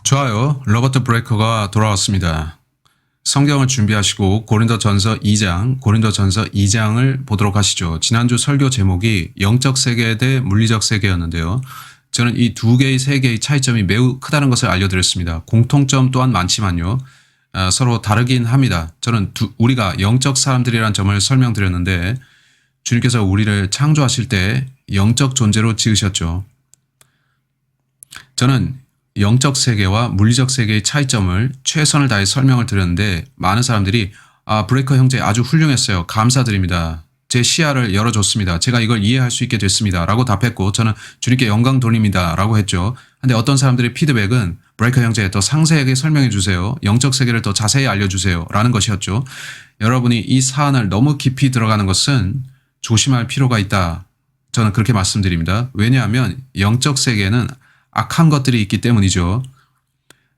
좋아요. 로버트 브레이커가 돌아왔습니다. 성경을 준비하시고 고린도전서 2장을 보도록 하시죠. 지난주 설교 제목이 영적 세계 대 물리적 세계였는데요. 저는 이 두 개의 세계의 차이점이 매우 크다는 것을 알려드렸습니다. 공통점 또한 많지만요. 서로 다르긴 합니다. 저는 우리가 영적 사람들이라는 점을 설명드렸는데 주님께서 우리를 창조하실 때 영적 존재로 지으셨죠. 저는 영적 세계와 물리적 세계의 차이점을 최선을 다해 설명을 드렸는데 많은 사람들이 브레이커 형제 아주 훌륭했어요. 감사드립니다. 제 시야를 열어줬습니다. 제가 이걸 이해할 수 있게 됐습니다. 라고 답했고 저는 주님께 영광 돌립니다. 라고 했죠. 근데 어떤 사람들의 피드백은 브레이커 형제 더 상세하게 설명해 주세요. 영적 세계를 더 자세히 알려주세요. 라는 것이었죠. 여러분이 이 사안을 너무 깊이 들어가는 것은 조심할 필요가 있다. 저는 그렇게 말씀드립니다. 왜냐하면 영적 세계는 악한 것들이 있기 때문이죠.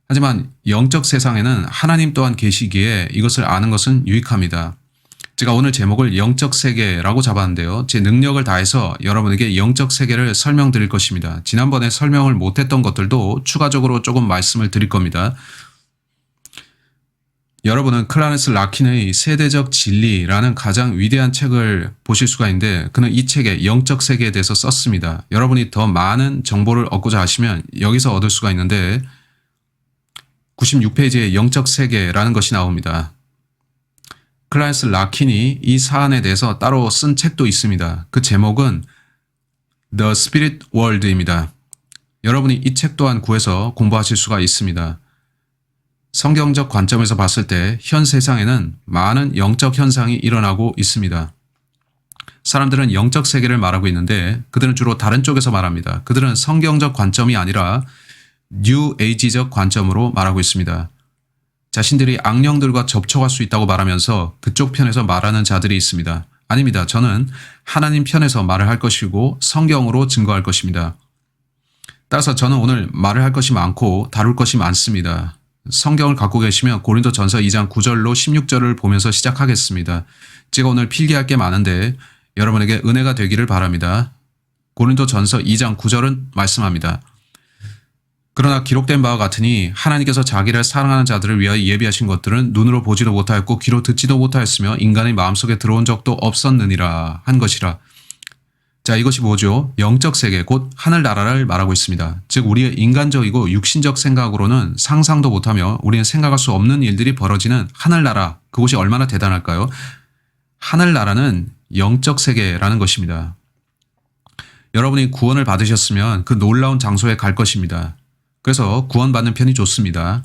하지만 영적 세상에는 하나님 또한 계시기에 이것을 아는 것은 유익합니다. 제가 오늘 제목을 영적 세계라고 잡았는데요. 제 능력을 다해서 여러분에게 영적 세계를 설명드릴 것입니다. 지난번에 설명을 못했던 것들도 추가적으로 조금 말씀을 드릴 겁니다. 여러분은 클라렌스 라킨의 세대적 진리라는 가장 위대한 책을 보실 수가 있는데 그는 이 책에 영적 세계에 대해서 썼습니다. 여러분이 더 많은 정보를 얻고자 하시면 여기서 얻을 수가 있는데 96페이지에 영적 세계라는 것이 나옵니다. 클라렌스 라킨이 이 사안에 대해서 따로 쓴 책도 있습니다. 그 제목은 The Spirit World입니다. 여러분이 이 책 또한 구해서 공부하실 수가 있습니다. 성경적 관점에서 봤을 때 현 세상에는 많은 영적 현상이 일어나고 있습니다. 사람들은 영적 세계를 말하고 있는데 그들은 주로 다른 쪽에서 말합니다. 그들은 성경적 관점이 아니라 뉴 에이지적 관점으로 말하고 있습니다. 자신들이 악령들과 접촉할 수 있다고 말하면서 그쪽 편에서 말하는 자들이 있습니다. 아닙니다. 저는 하나님 편에서 말을 할 것이고 성경으로 증거할 것입니다. 따라서 저는 오늘 말을 할 것이 많고 다룰 것이 많습니다. 성경을 갖고 계시면 고린도전서 2장 9절로 16절을 보면서 시작하겠습니다. 제가 오늘 필기할 게 많은데 여러분에게 은혜가 되기를 바랍니다. 고린도전서 2장 9절은 말씀합니다. 그러나 기록된 바와 같으니 하나님께서 자기를 사랑하는 자들을 위하여 예비하신 것들은 눈으로 보지도 못하였고 귀로 듣지도 못하였으며 인간의 마음속에 들어온 적도 없었느니라 한 것이라. 자, 이것이 뭐죠? 영적 세계, 곧 하늘나라를 말하고 있습니다. 즉 우리의 인간적이고 육신적 생각으로는 상상도 못하며 우리는 생각할 수 없는 일들이 벌어지는 하늘나라, 그곳이 얼마나 대단할까요? 하늘나라는 영적 세계라는 것입니다. 여러분이 구원을 받으셨으면 그 놀라운 장소에 갈 것입니다. 그래서 구원받는 편이 좋습니다.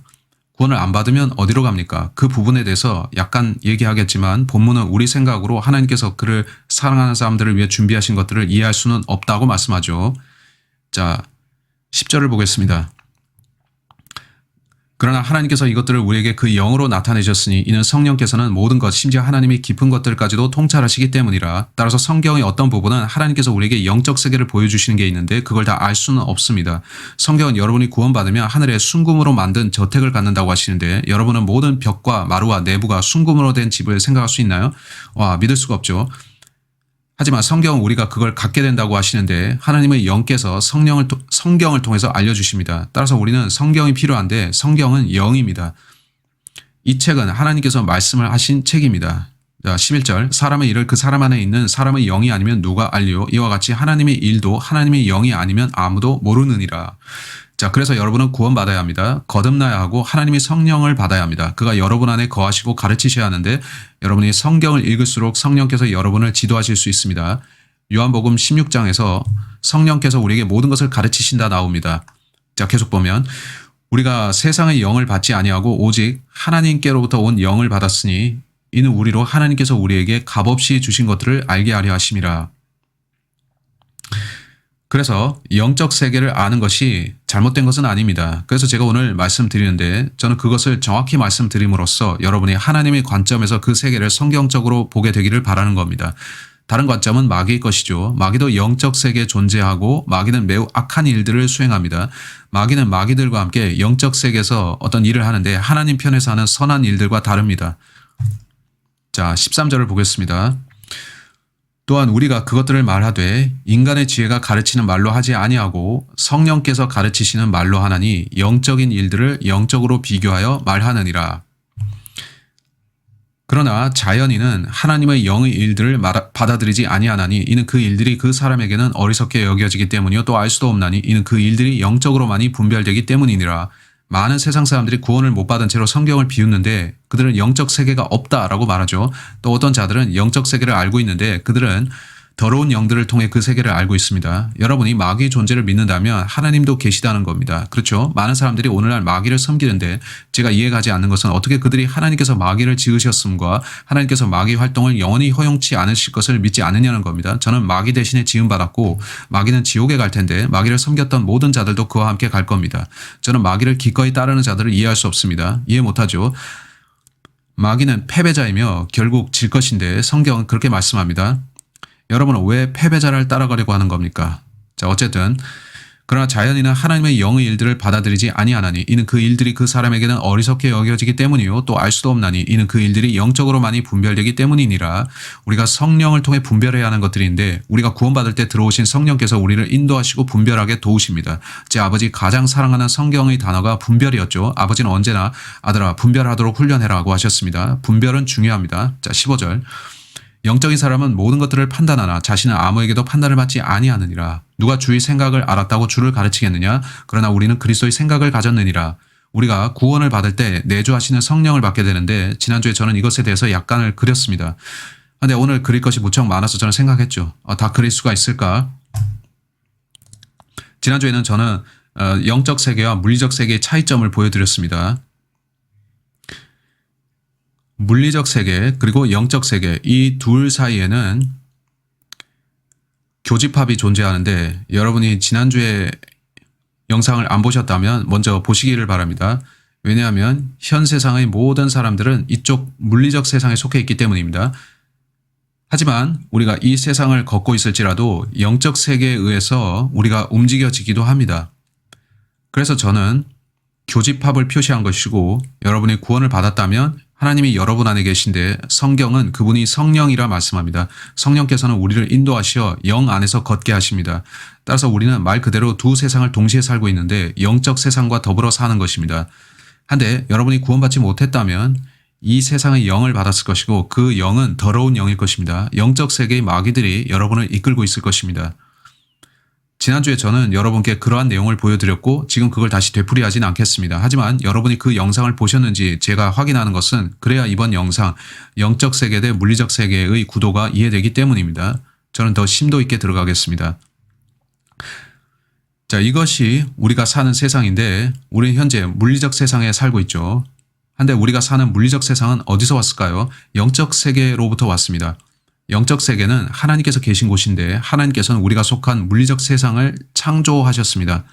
구원을 안 받으면 어디로 갑니까? 그 부분에 대해서 약간 얘기하겠지만 본문은 우리 생각으로 하나님께서 그를 사랑하는 사람들을 위해 준비하신 것들을 이해할 수는 없다고 말씀하죠. 자, 10절을 보겠습니다. 그러나 하나님께서 이것들을 우리에게 그 영으로 나타내셨으니 이는 성령께서는 모든 것 심지어 하나님이 깊은 것들까지도 통찰하시기 때문이라. 따라서 성경의 어떤 부분은 하나님께서 우리에게 영적 세계를 보여주시는 게 있는데 그걸 다 알 수는 없습니다. 성경은 여러분이 구원받으면 하늘에 순금으로 만든 저택을 갖는다고 하시는데 여러분은 모든 벽과 마루와 내부가 순금으로 된 집을 생각할 수 있나요? 와, 믿을 수가 없죠. 하지만 성경은 우리가 그걸 갖게 된다고 하시는데 하나님의 영께서 성경을 통해서 알려주십니다. 따라서 우리는 성경이 필요한데 성경은 영입니다. 이 책은 하나님께서 말씀을 하신 책입니다. 자, 11절 사람의 일을 그 사람 안에 있는 사람의 영이 아니면 누가 알리요? 이와 같이 하나님의 일도 하나님의 영이 아니면 아무도 모르느니라. 자, 그래서 여러분은 구원받아야 합니다. 거듭나야 하고 하나님의 성령을 받아야 합니다. 그가 여러분 안에 거하시고 가르치셔야 하는데 여러분이 성경을 읽을수록 성령께서 여러분을 지도하실 수 있습니다. 요한복음 16장에서 성령께서 우리에게 모든 것을 가르치신다 나옵니다. 자, 계속 보면 우리가 세상의 영을 받지 아니하고 오직 하나님께로부터 온 영을 받았으니 이는 우리로 하나님께서 우리에게 값없이 주신 것들을 알게 하려 하심이라. 그래서 영적 세계를 아는 것이 잘못된 것은 아닙니다. 그래서 제가 오늘 말씀드리는데 저는 그것을 정확히 말씀드림으로써 여러분이 하나님의 관점에서 그 세계를 성경적으로 보게 되기를 바라는 겁니다. 다른 관점은 마귀의 것이죠. 마귀도 영적 세계에 존재하고 마귀는 매우 악한 일들을 수행합니다. 마귀는 마귀들과 함께 영적 세계에서 어떤 일을 하는데 하나님 편에서 하는 선한 일들과 다릅니다. 자, 13절을 보겠습니다. 또한 우리가 그것들을 말하되 인간의 지혜가 가르치는 말로 하지 아니하고 성령께서 가르치시는 말로 하나니 영적인 일들을 영적으로 비교하여 말하느니라. 그러나 자연인은 하나님의 영의 일들을 받아들이지 아니하나니 이는 그 일들이 그 사람에게는 어리석게 여겨지기 때문이요 또 알 수도 없나니 이는 그 일들이 영적으로만이 분별되기 때문이니라. 많은 세상 사람들이 구원을 못 받은 채로 성경을 비웃는데 그들은 영적 세계가 없다라고 말하죠. 또 어떤 자들은 영적 세계를 알고 있는데 그들은 더러운 영들을 통해 그 세계를 알고 있습니다. 여러분이 마귀의 존재를 믿는다면 하나님도 계시다는 겁니다. 그렇죠? 많은 사람들이 오늘날 마귀를 섬기는데 제가 이해가지 않는 것은 어떻게 그들이 하나님께서 마귀를 지으셨음과 하나님께서 마귀 활동을 영원히 허용치 않으실 것을 믿지 않느냐는 겁니다. 저는 마귀 대신에 지음받았고 마귀는 지옥에 갈 텐데 마귀를 섬겼던 모든 자들도 그와 함께 갈 겁니다. 저는 마귀를 기꺼이 따르는 자들을 이해할 수 없습니다. 이해 못하죠? 마귀는 패배자이며 결국 질 것인데 성경은 그렇게 말씀합니다. 여러분은 왜 패배자를 따라가려고 하는 겁니까? 자, 어쨌든 그러나 자연인은 하나님의 영의 일들을 받아들이지 아니하나니 이는 그 일들이 그 사람에게는 어리석게 여겨지기 때문이요 또 알 수도 없나니 이는 그 일들이 영적으로만이 분별되기 때문이니라. 우리가 성령을 통해 분별해야 하는 것들인데 우리가 구원받을 때 들어오신 성령께서 우리를 인도하시고 분별하게 도우십니다. 제 아버지 가장 사랑하는 성경의 단어가 분별이었죠. 아버지는 언제나 아들아 분별하도록 훈련해라고 하셨습니다. 분별은 중요합니다. 자, 15절. 영적인 사람은 모든 것들을 판단하나 자신은 아무에게도 판단을 받지 아니하느니라. 누가 주의 생각을 알았다고 주를 가르치겠느냐? 그러나 우리는 그리스도의 생각을 가졌느니라. 우리가 구원을 받을 때 내주하시는 성령을 받게 되는데 지난주에 저는 이것에 대해서 약간을 그렸습니다. 근데 오늘 그릴 것이 무척 많아서 저는 생각했죠. 다 그릴 수가 있을까? 지난주에는 저는 영적 세계와 물리적 세계의 차이점을 보여드렸습니다. 물리적 세계 그리고 영적 세계 이 둘 사이에는 교집합이 존재하는데 여러분이 지난주에 영상을 안 보셨다면 먼저 보시기를 바랍니다. 왜냐하면 현 세상의 모든 사람들은 이쪽 물리적 세상에 속해 있기 때문입니다. 하지만 우리가 이 세상을 걷고 있을지라도 영적 세계에 의해서 우리가 움직여지기도 합니다. 그래서 저는 교집합을 표시한 것이고 여러분이 구원을 받았다면 하나님이 여러분 안에 계신데 성경은 그분이 성령이라 말씀합니다. 성령께서는 우리를 인도하시어 영 안에서 걷게 하십니다. 따라서 우리는 말 그대로 두 세상을 동시에 살고 있는데 영적 세상과 더불어 사는 것입니다. 한데 여러분이 구원받지 못했다면 이 세상의 영을 받았을 것이고 그 영은 더러운 영일 것입니다. 영적 세계의 마귀들이 여러분을 이끌고 있을 것입니다. 지난주에 저는 여러분께 그러한 내용을 보여드렸고 지금 그걸 다시 되풀이하진 않겠습니다. 하지만 여러분이 그 영상을 보셨는지 제가 확인하는 것은 그래야 이번 영상 영적 세계 대 물리적 세계의 구도가 이해되기 때문입니다. 저는 더 심도 있게 들어가겠습니다. 자, 이것이 우리가 사는 세상인데 우리는 현재 물리적 세상에 살고 있죠. 한데 우리가 사는 물리적 세상은 어디서 왔을까요? 영적 세계로부터 왔습니다. 영적 세계는 하나님께서 계신 곳인데 하나님께서는 우리가 속한 물리적 세상을 창조하셨습니다.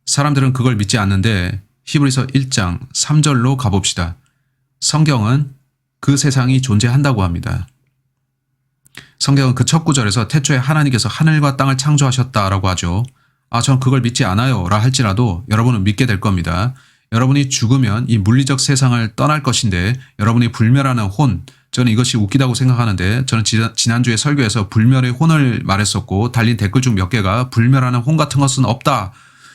사람들은 그걸 믿지 않는데 히브리서 1장 3절로 가봅시다. 성경은 그 세상이 존재한다고 합니다. 성경은 그 첫 구절에서 태초에 하나님께서 하늘과 땅을 창조하셨다라고 하죠. 전 그걸 믿지 않아요 라 할지라도 여러분은 믿게 될 겁니다. 여러분이 죽으면 이 물리적 세상을 떠날 것인데 여러분이 불멸하는 혼, 저는 이것이 웃기다고 생각하는데 저는 지난주에 설교에서 불멸의 혼을 말했었고 달린 댓글 중 몇 개가 불멸하는 혼 같은 것은 없다.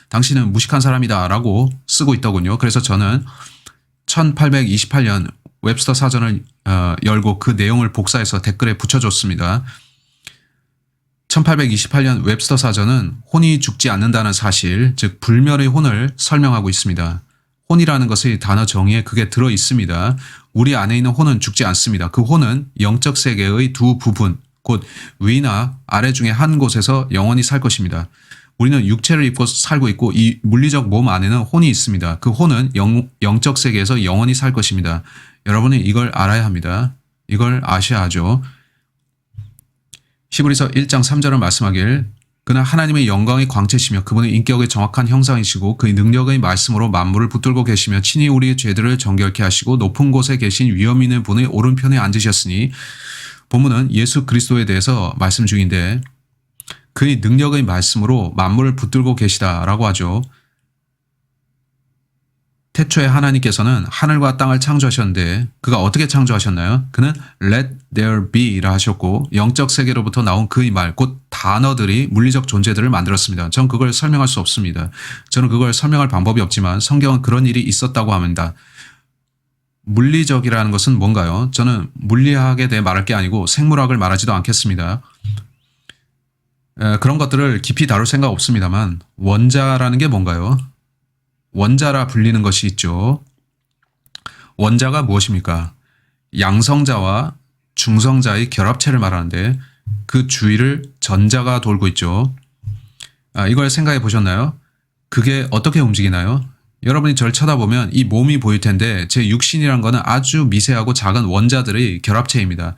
당신은 무식한 사람이다 라고 쓰고 있더군요. 그래서 저는 1828년 웹스터 사전을 열고 그 내용을 복사해서 댓글에 붙여줬습니다. 1828년 웹스터 사전은 혼이 죽지 않는다는 사실, 즉 불멸의 혼을 설명하고 있습니다. 혼이라는 것의 단어 정의에 그게 들어 있습니다. 우리 안에 있는 혼은 죽지 않습니다. 그 혼은 영적 세계의 두 부분, 곧 위나 아래 중에 한 곳에서 영원히 살 것입니다. 우리는 육체를 입고 살고 있고 이 물리적 몸 안에는 혼이 있습니다. 그 혼은 영적 세계에서 영원히 살 것입니다. 여러분은 이걸 알아야 합니다. 이걸 아셔야 하죠. 히브리서 1장 3절은 말씀하길 그는 하나님의 영광의 광채시며 그분의 인격의 정확한 형상이시고 그의 능력의 말씀으로 만물을 붙들고 계시며 친히 우리의 죄들을 정결케 하시고 높은 곳에 계신 위엄 있는 분의 오른편에 앉으셨으니 본문은 예수 그리스도에 대해서 말씀 중인데 그의 능력의 말씀으로 만물을 붙들고 계시다라고 하죠. 태초에 하나님께서는 하늘과 땅을 창조하셨는데 그가 어떻게 창조하셨나요? 그는 Let there be라 하셨고 영적 세계로부터 나온 그의 말, 곧 단어들이 물리적 존재들을 만들었습니다. 전 그걸 설명할 수 없습니다. 저는 그걸 설명할 방법이 없지만 성경은 그런 일이 있었다고 합니다. 물리적이라는 것은 뭔가요? 저는 물리학에 대해 말할 게 아니고 생물학을 말하지도 않겠습니다. 그런 것들을 깊이 다룰 생각 없습니다만 원자라는 게 뭔가요? 원자라 불리는 것이 있죠. 원자가 무엇입니까? 양성자와 중성자의 결합체를 말하는데 그 주위를 전자가 돌고 있죠. 이걸 생각해 보셨나요? 그게 어떻게 움직이나요? 여러분이 저를 쳐다보면 이 몸이 보일 텐데 제 육신이란 거는 아주 미세하고 작은 원자들의 결합체입니다.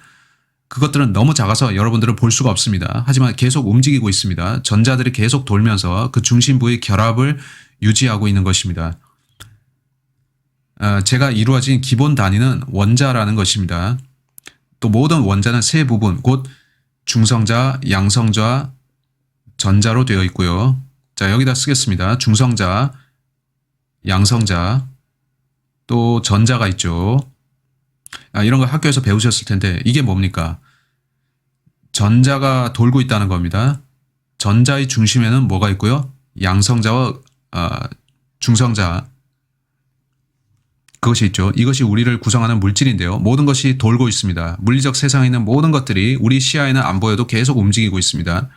그것들은 너무 작아서 여러분들은 볼 수가 없습니다. 하지만 계속 움직이고 있습니다. 전자들이 계속 돌면서 그 중심부의 결합을 유지하고 있는 것입니다. 제가 이루어진 기본 단위는 원자라는 것입니다. 또 모든 원자는 세 부분, 곧 중성자, 양성자, 전자로 되어 있고요. 자, 여기다 쓰겠습니다. 중성자, 양성자, 또 전자가 있죠. 이런 거 학교에서 배우셨을 텐데 이게 뭡니까? 전자가 돌고 있다는 겁니다. 전자의 중심에는 뭐가 있고요? 양성자와 중성자, 그것이 있죠. 이것이 우리를 구성하는 물질인데요. 모든 것이 돌고 있습니다. 물리적 세상에 있는 모든 것들이 우리 시야에는 안 보여도 계속 움직이고 있습니다.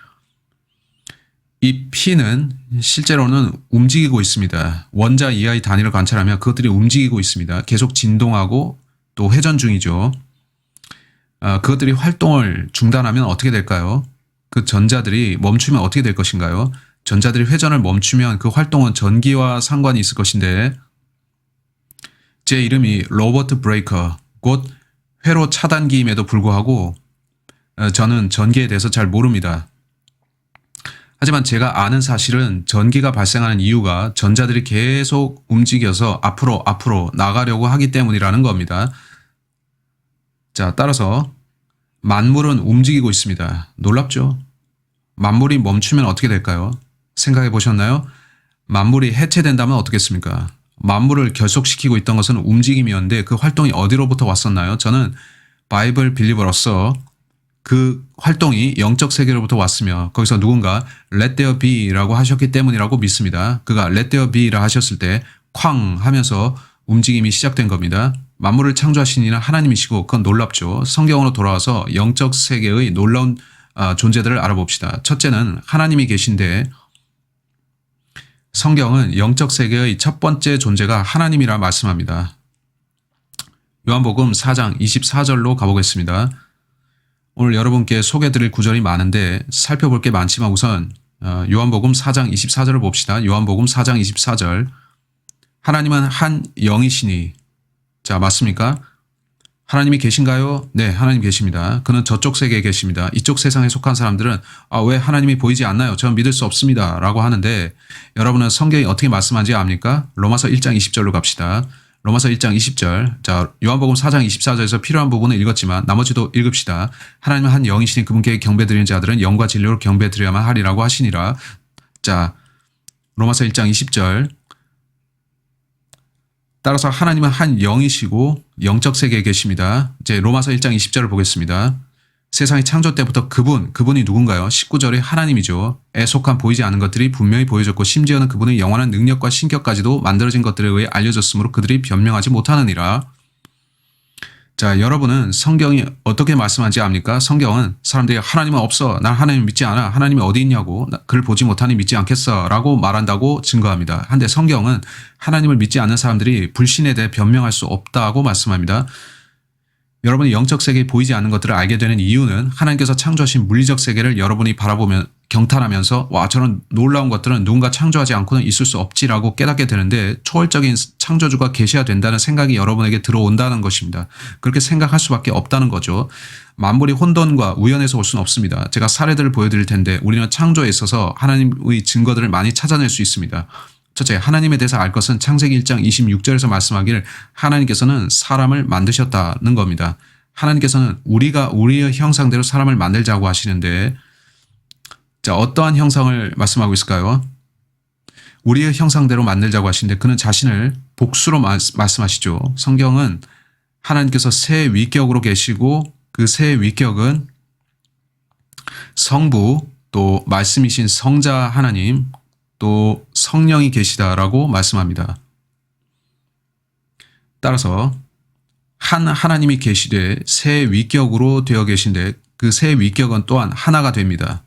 이 P는 실제로는 움직이고 있습니다. 원자 이하의 단위를 관찰하면 그것들이 움직이고 있습니다. 계속 진동하고 또 회전 중이죠. 그것들이 활동을 중단하면 어떻게 될까요? 그 전자들이 멈추면 어떻게 될 것인가요? 전자들이 회전을 멈추면 그 활동은 전기와 상관이 있을 것인데 제 이름이 로버트 브레이커, 곧 회로 차단기임에도 불구하고 저는 전기에 대해서 잘 모릅니다. 하지만 제가 아는 사실은 전기가 발생하는 이유가 전자들이 계속 움직여서 앞으로 나가려고 하기 때문이라는 겁니다. 자, 따라서 만물은 움직이고 있습니다. 놀랍죠? 만물이 멈추면 어떻게 될까요? 생각해 보셨나요? 만물이 해체된다면 어떻겠습니까? 만물을 결속시키고 있던 것은 움직임이었는데 그 활동이 어디로부터 왔었나요? 저는 바이블 빌리버로서 그 활동이 영적 세계로부터 왔으며 거기서 누군가 Let there be라고 하셨기 때문이라고 믿습니다. 그가 Let there be라 하셨을 때 쾅 하면서 움직임이 시작된 겁니다. 만물을 창조하신 이는 하나님이시고 그건 놀랍죠. 성경으로 돌아와서 영적 세계의 놀라운 존재들을 알아봅시다. 첫째는 하나님이 계신데 성경은 영적 세계의 첫 번째 존재가 하나님이라 말씀합니다. 요한복음 4장 24절로 가보겠습니다. 오늘 여러분께 소개드릴 구절이 많은데 살펴볼 게 많지만 우선 요한복음 4장 24절을 봅시다. 요한복음 4장 24절. 하나님은 한 영이시니. 자, 맞습니까? 하나님이 계신가요? 네, 하나님 계십니다. 그는 저쪽 세계에 계십니다. 이쪽 세상에 속한 사람들은 왜 하나님이 보이지 않나요? 저는 믿을 수 없습니다. 라고 하는데 여러분은 성경이 어떻게 말씀하는지 압니까? 로마서 1장 20절로 갑시다. 로마서 1장 20절. 자, 요한복음 4장 24절에서 필요한 부분을 읽었지만 나머지도 읽읍시다. 하나님은 한 영이시니 그분께 경배드리는 자들은 영과 진리로 경배드려야만 하리라고 하시니라. 자, 로마서 1장 20절. 따라서 하나님은 한 영이시고 영적 세계에 계십니다. 이제 로마서 1장 20절을 보겠습니다. 세상이 창조 때부터 그분이 누군가요? 19절에 하나님이죠. 에 속한 보이지 않은 것들이 분명히 보여졌고 심지어는 그분의 영원한 능력과 신격까지도 만들어진 것들에 의해 알려졌으므로 그들이 변명하지 못하느니라. 자, 여러분은 성경이 어떻게 말씀하는지 압니까? 성경은 사람들이 하나님은 없어. 난 하나님 믿지 않아. 하나님이 어디 있냐고. 그를 보지 못하니 믿지 않겠어. 라고 말한다고 증거합니다. 한데 성경은 하나님을 믿지 않는 사람들이 불신에 대해 변명할 수 없다고 말씀합니다. 여러분이 영적 세계에 보이지 않는 것들을 알게 되는 이유는 하나님께서 창조하신 물리적 세계를 여러분이 바라보면 경탄하면서 와, 저런 놀라운 것들은 누군가 창조하지 않고는 있을 수 없지라고 깨닫게 되는데 초월적인 창조주가 계셔야 된다는 생각이 여러분에게 들어온다는 것입니다. 그렇게 생각할 수밖에 없다는 거죠. 만물이 혼돈과 우연에서 올 수는 없습니다. 제가 사례들을 보여드릴 텐데 우리는 창조에 있어서 하나님의 증거들을 많이 찾아낼 수 있습니다. 첫째, 하나님에 대해서 알 것은 창세기 1장 26절에서 말씀하기를 하나님께서는 사람을 만드셨다는 겁니다. 하나님께서는 우리가 우리의 형상대로 사람을 만들자고 하시는데 자, 어떠한 형상을 말씀하고 있을까요? 우리의 형상대로 만들자고 하시는데 그는 자신을 복수로 말씀하시죠. 성경은 하나님께서 새 위격으로 계시고 그 새 위격은 성부 또 말씀이신 성자 하나님 또 성령이 계시다라고 말씀합니다. 따라서 한 하나님이 계시되 새 위격으로 되어 계신데 그 새 위격은 또한 하나가 됩니다.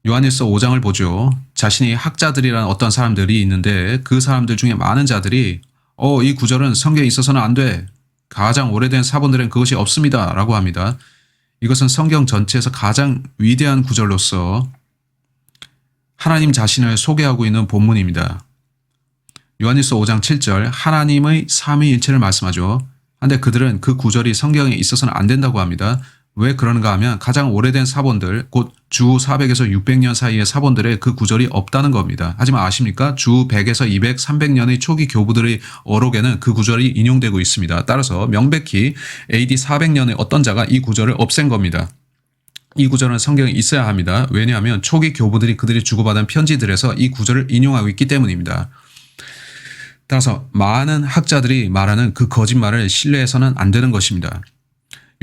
요한일서 5장을 보죠. 자신이 학자들이라는 어떤 사람들이 있는데 그 사람들 중에 많은 자들이 이 구절은 성경에 있어서는 안 돼. 가장 오래된 사본들은 그것이 없습니다. 라고 합니다. 이것은 성경 전체에서 가장 위대한 구절로서 하나님 자신을 소개하고 있는 본문입니다. 요한일서 5장 7절 하나님의 삼위일체를 말씀하죠. 그런데 그들은 그 구절이 성경에 있어서는 안 된다고 합니다. 왜 그러는가 하면 가장 오래된 사본들 곧 주 400에서 600년 사이의 사본들에 그 구절이 없다는 겁니다. 하지만 아십니까? 주 100에서 200, 300년의 초기 교부들의 어록에는 그 구절이 인용되고 있습니다. 따라서 명백히 AD 400년에 어떤 자가 이 구절을 없앤 겁니다. 이 구절은 성경에 있어야 합니다. 왜냐하면 초기 교부들이 그들이 주고받은 편지들에서 이 구절을 인용하고 있기 때문입니다. 따라서 많은 학자들이 말하는 그 거짓말을 신뢰해서는 안 되는 것입니다.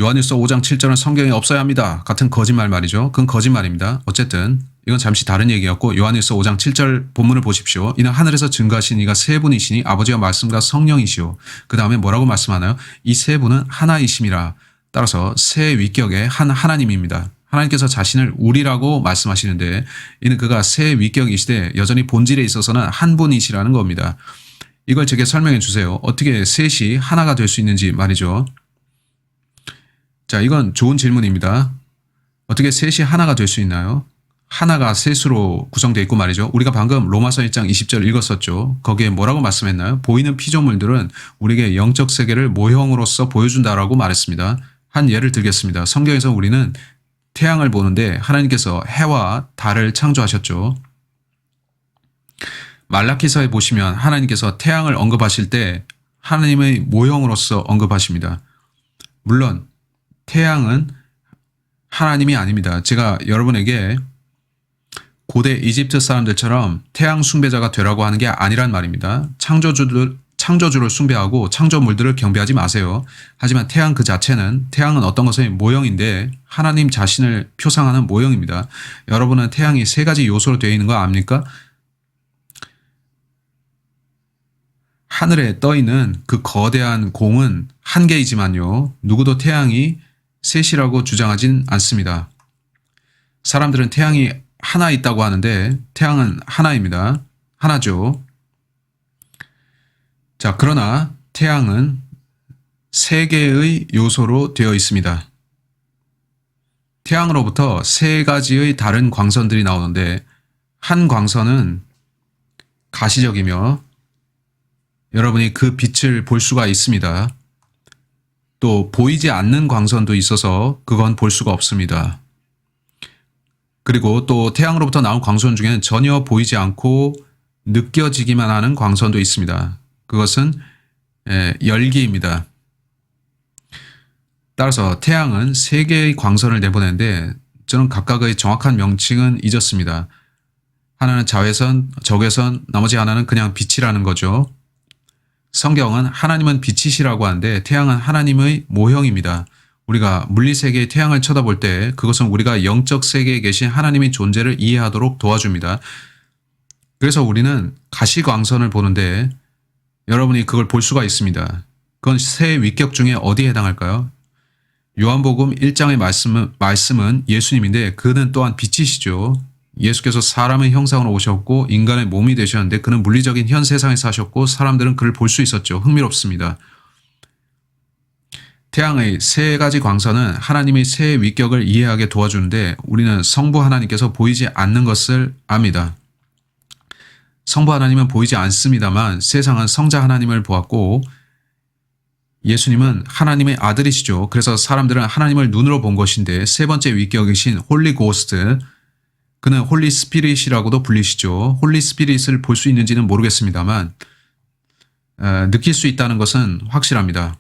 요한일서 5장 7절은 성경에 없어야 합니다. 같은 거짓말 말이죠. 그건 거짓말입니다. 어쨌든 이건 잠시 다른 얘기였고 요한일서 5장 7절 본문을 보십시오. 이는 하늘에서 증거하신 이가 세 분이시니 아버지와 말씀과 성령이시오. 그 다음에 뭐라고 말씀하나요? 이 세 분은 하나이심이라. 따라서 새 위격의 한 하나님입니다. 하나님께서 자신을 우리라고 말씀하시는데 이는 그가 새 위격이시되 여전히 본질에 있어서는 한 분이시라는 겁니다. 이걸 제게 설명해 주세요. 어떻게 셋이 하나가 될 수 있는지 말이죠. 자, 이건 좋은 질문입니다. 어떻게 셋이 하나가 될 수 있나요? 하나가 셋으로 구성되어 있고 말이죠. 우리가 방금 로마서 1장 20절 읽었었죠. 거기에 뭐라고 말씀했나요? 보이는 피조물들은 우리에게 영적 세계를 모형으로서 보여준다라고 말했습니다. 한 예를 들겠습니다. 성경에서 우리는 태양을 보는데 하나님께서 해와 달을 창조하셨죠. 말라기서에 보시면 하나님께서 태양을 언급하실 때 하나님의 모형으로서 언급하십니다. 물론 태양은 하나님이 아닙니다. 제가 여러분에게 고대 이집트 사람들처럼 태양 숭배자가 되라고 하는 게 아니란 말입니다. 창조주를 숭배하고 창조물들을 경배하지 마세요. 하지만 태양 그 자체는 태양은 어떤 것의 모형인데 하나님 자신을 표상하는 모형입니다. 여러분은 태양이 세 가지 요소로 되어 있는 거 압니까? 하늘에 떠 있는 그 거대한 공은 한 개이지만요. 누구도 태양이 셋이라고 주장하진 않습니다. 사람들은 태양이 하나 있다고 하는데 태양은 하나입니다. 하나죠. 자, 그러나 태양은 세 개의 요소로 되어 있습니다. 태양으로부터 세 가지의 다른 광선들이 나오는데 한 광선은 가시적이며 여러분이 그 빛을 볼 수가 있습니다. 또 보이지 않는 광선도 있어서 그건 볼 수가 없습니다. 그리고 또 태양으로부터 나온 광선 중에는 전혀 보이지 않고 느껴지기만 하는 광선도 있습니다. 그것은 열기입니다. 따라서 태양은 세 개의 광선을 내보내는데 저는 각각의 정확한 명칭은 잊었습니다. 하나는 자외선, 적외선, 나머지 하나는 그냥 빛이라는 거죠. 성경은 하나님은 빛이시라고 하는데 태양은 하나님의 모형입니다. 우리가 물리세계의 태양을 쳐다볼 때 그것은 우리가 영적 세계에 계신 하나님의 존재를 이해하도록 도와줍니다. 그래서 우리는 가시광선을 보는데 여러분이 그걸 볼 수가 있습니다. 그건 세 위격 중에 어디에 해당할까요? 요한복음 1장의 말씀은 예수님인데 그는 또한 빛이시죠. 예수께서 사람의 형상으로 오셨고 인간의 몸이 되셨는데 그는 물리적인 현 세상에 사셨고 사람들은 그를 볼 수 있었죠. 흥미롭습니다. 태양의 세 가지 광선은 하나님의 세 위격을 이해하게 도와주는데 우리는 성부 하나님께서 보이지 않는 것을 압니다. 성부 하나님은 보이지 않습니다만 세상은 성자 하나님을 보았고 예수님은 하나님의 아들이시죠. 그래서 사람들은 하나님을 눈으로 본 것인데 세 번째 위격이신 홀리 고스트, 그는 홀리 스피릿이라고도 불리시죠. 홀리 스피릿을 볼 수 있는지는 모르겠습니다만 느낄 수 있다는 것은 확실합니다.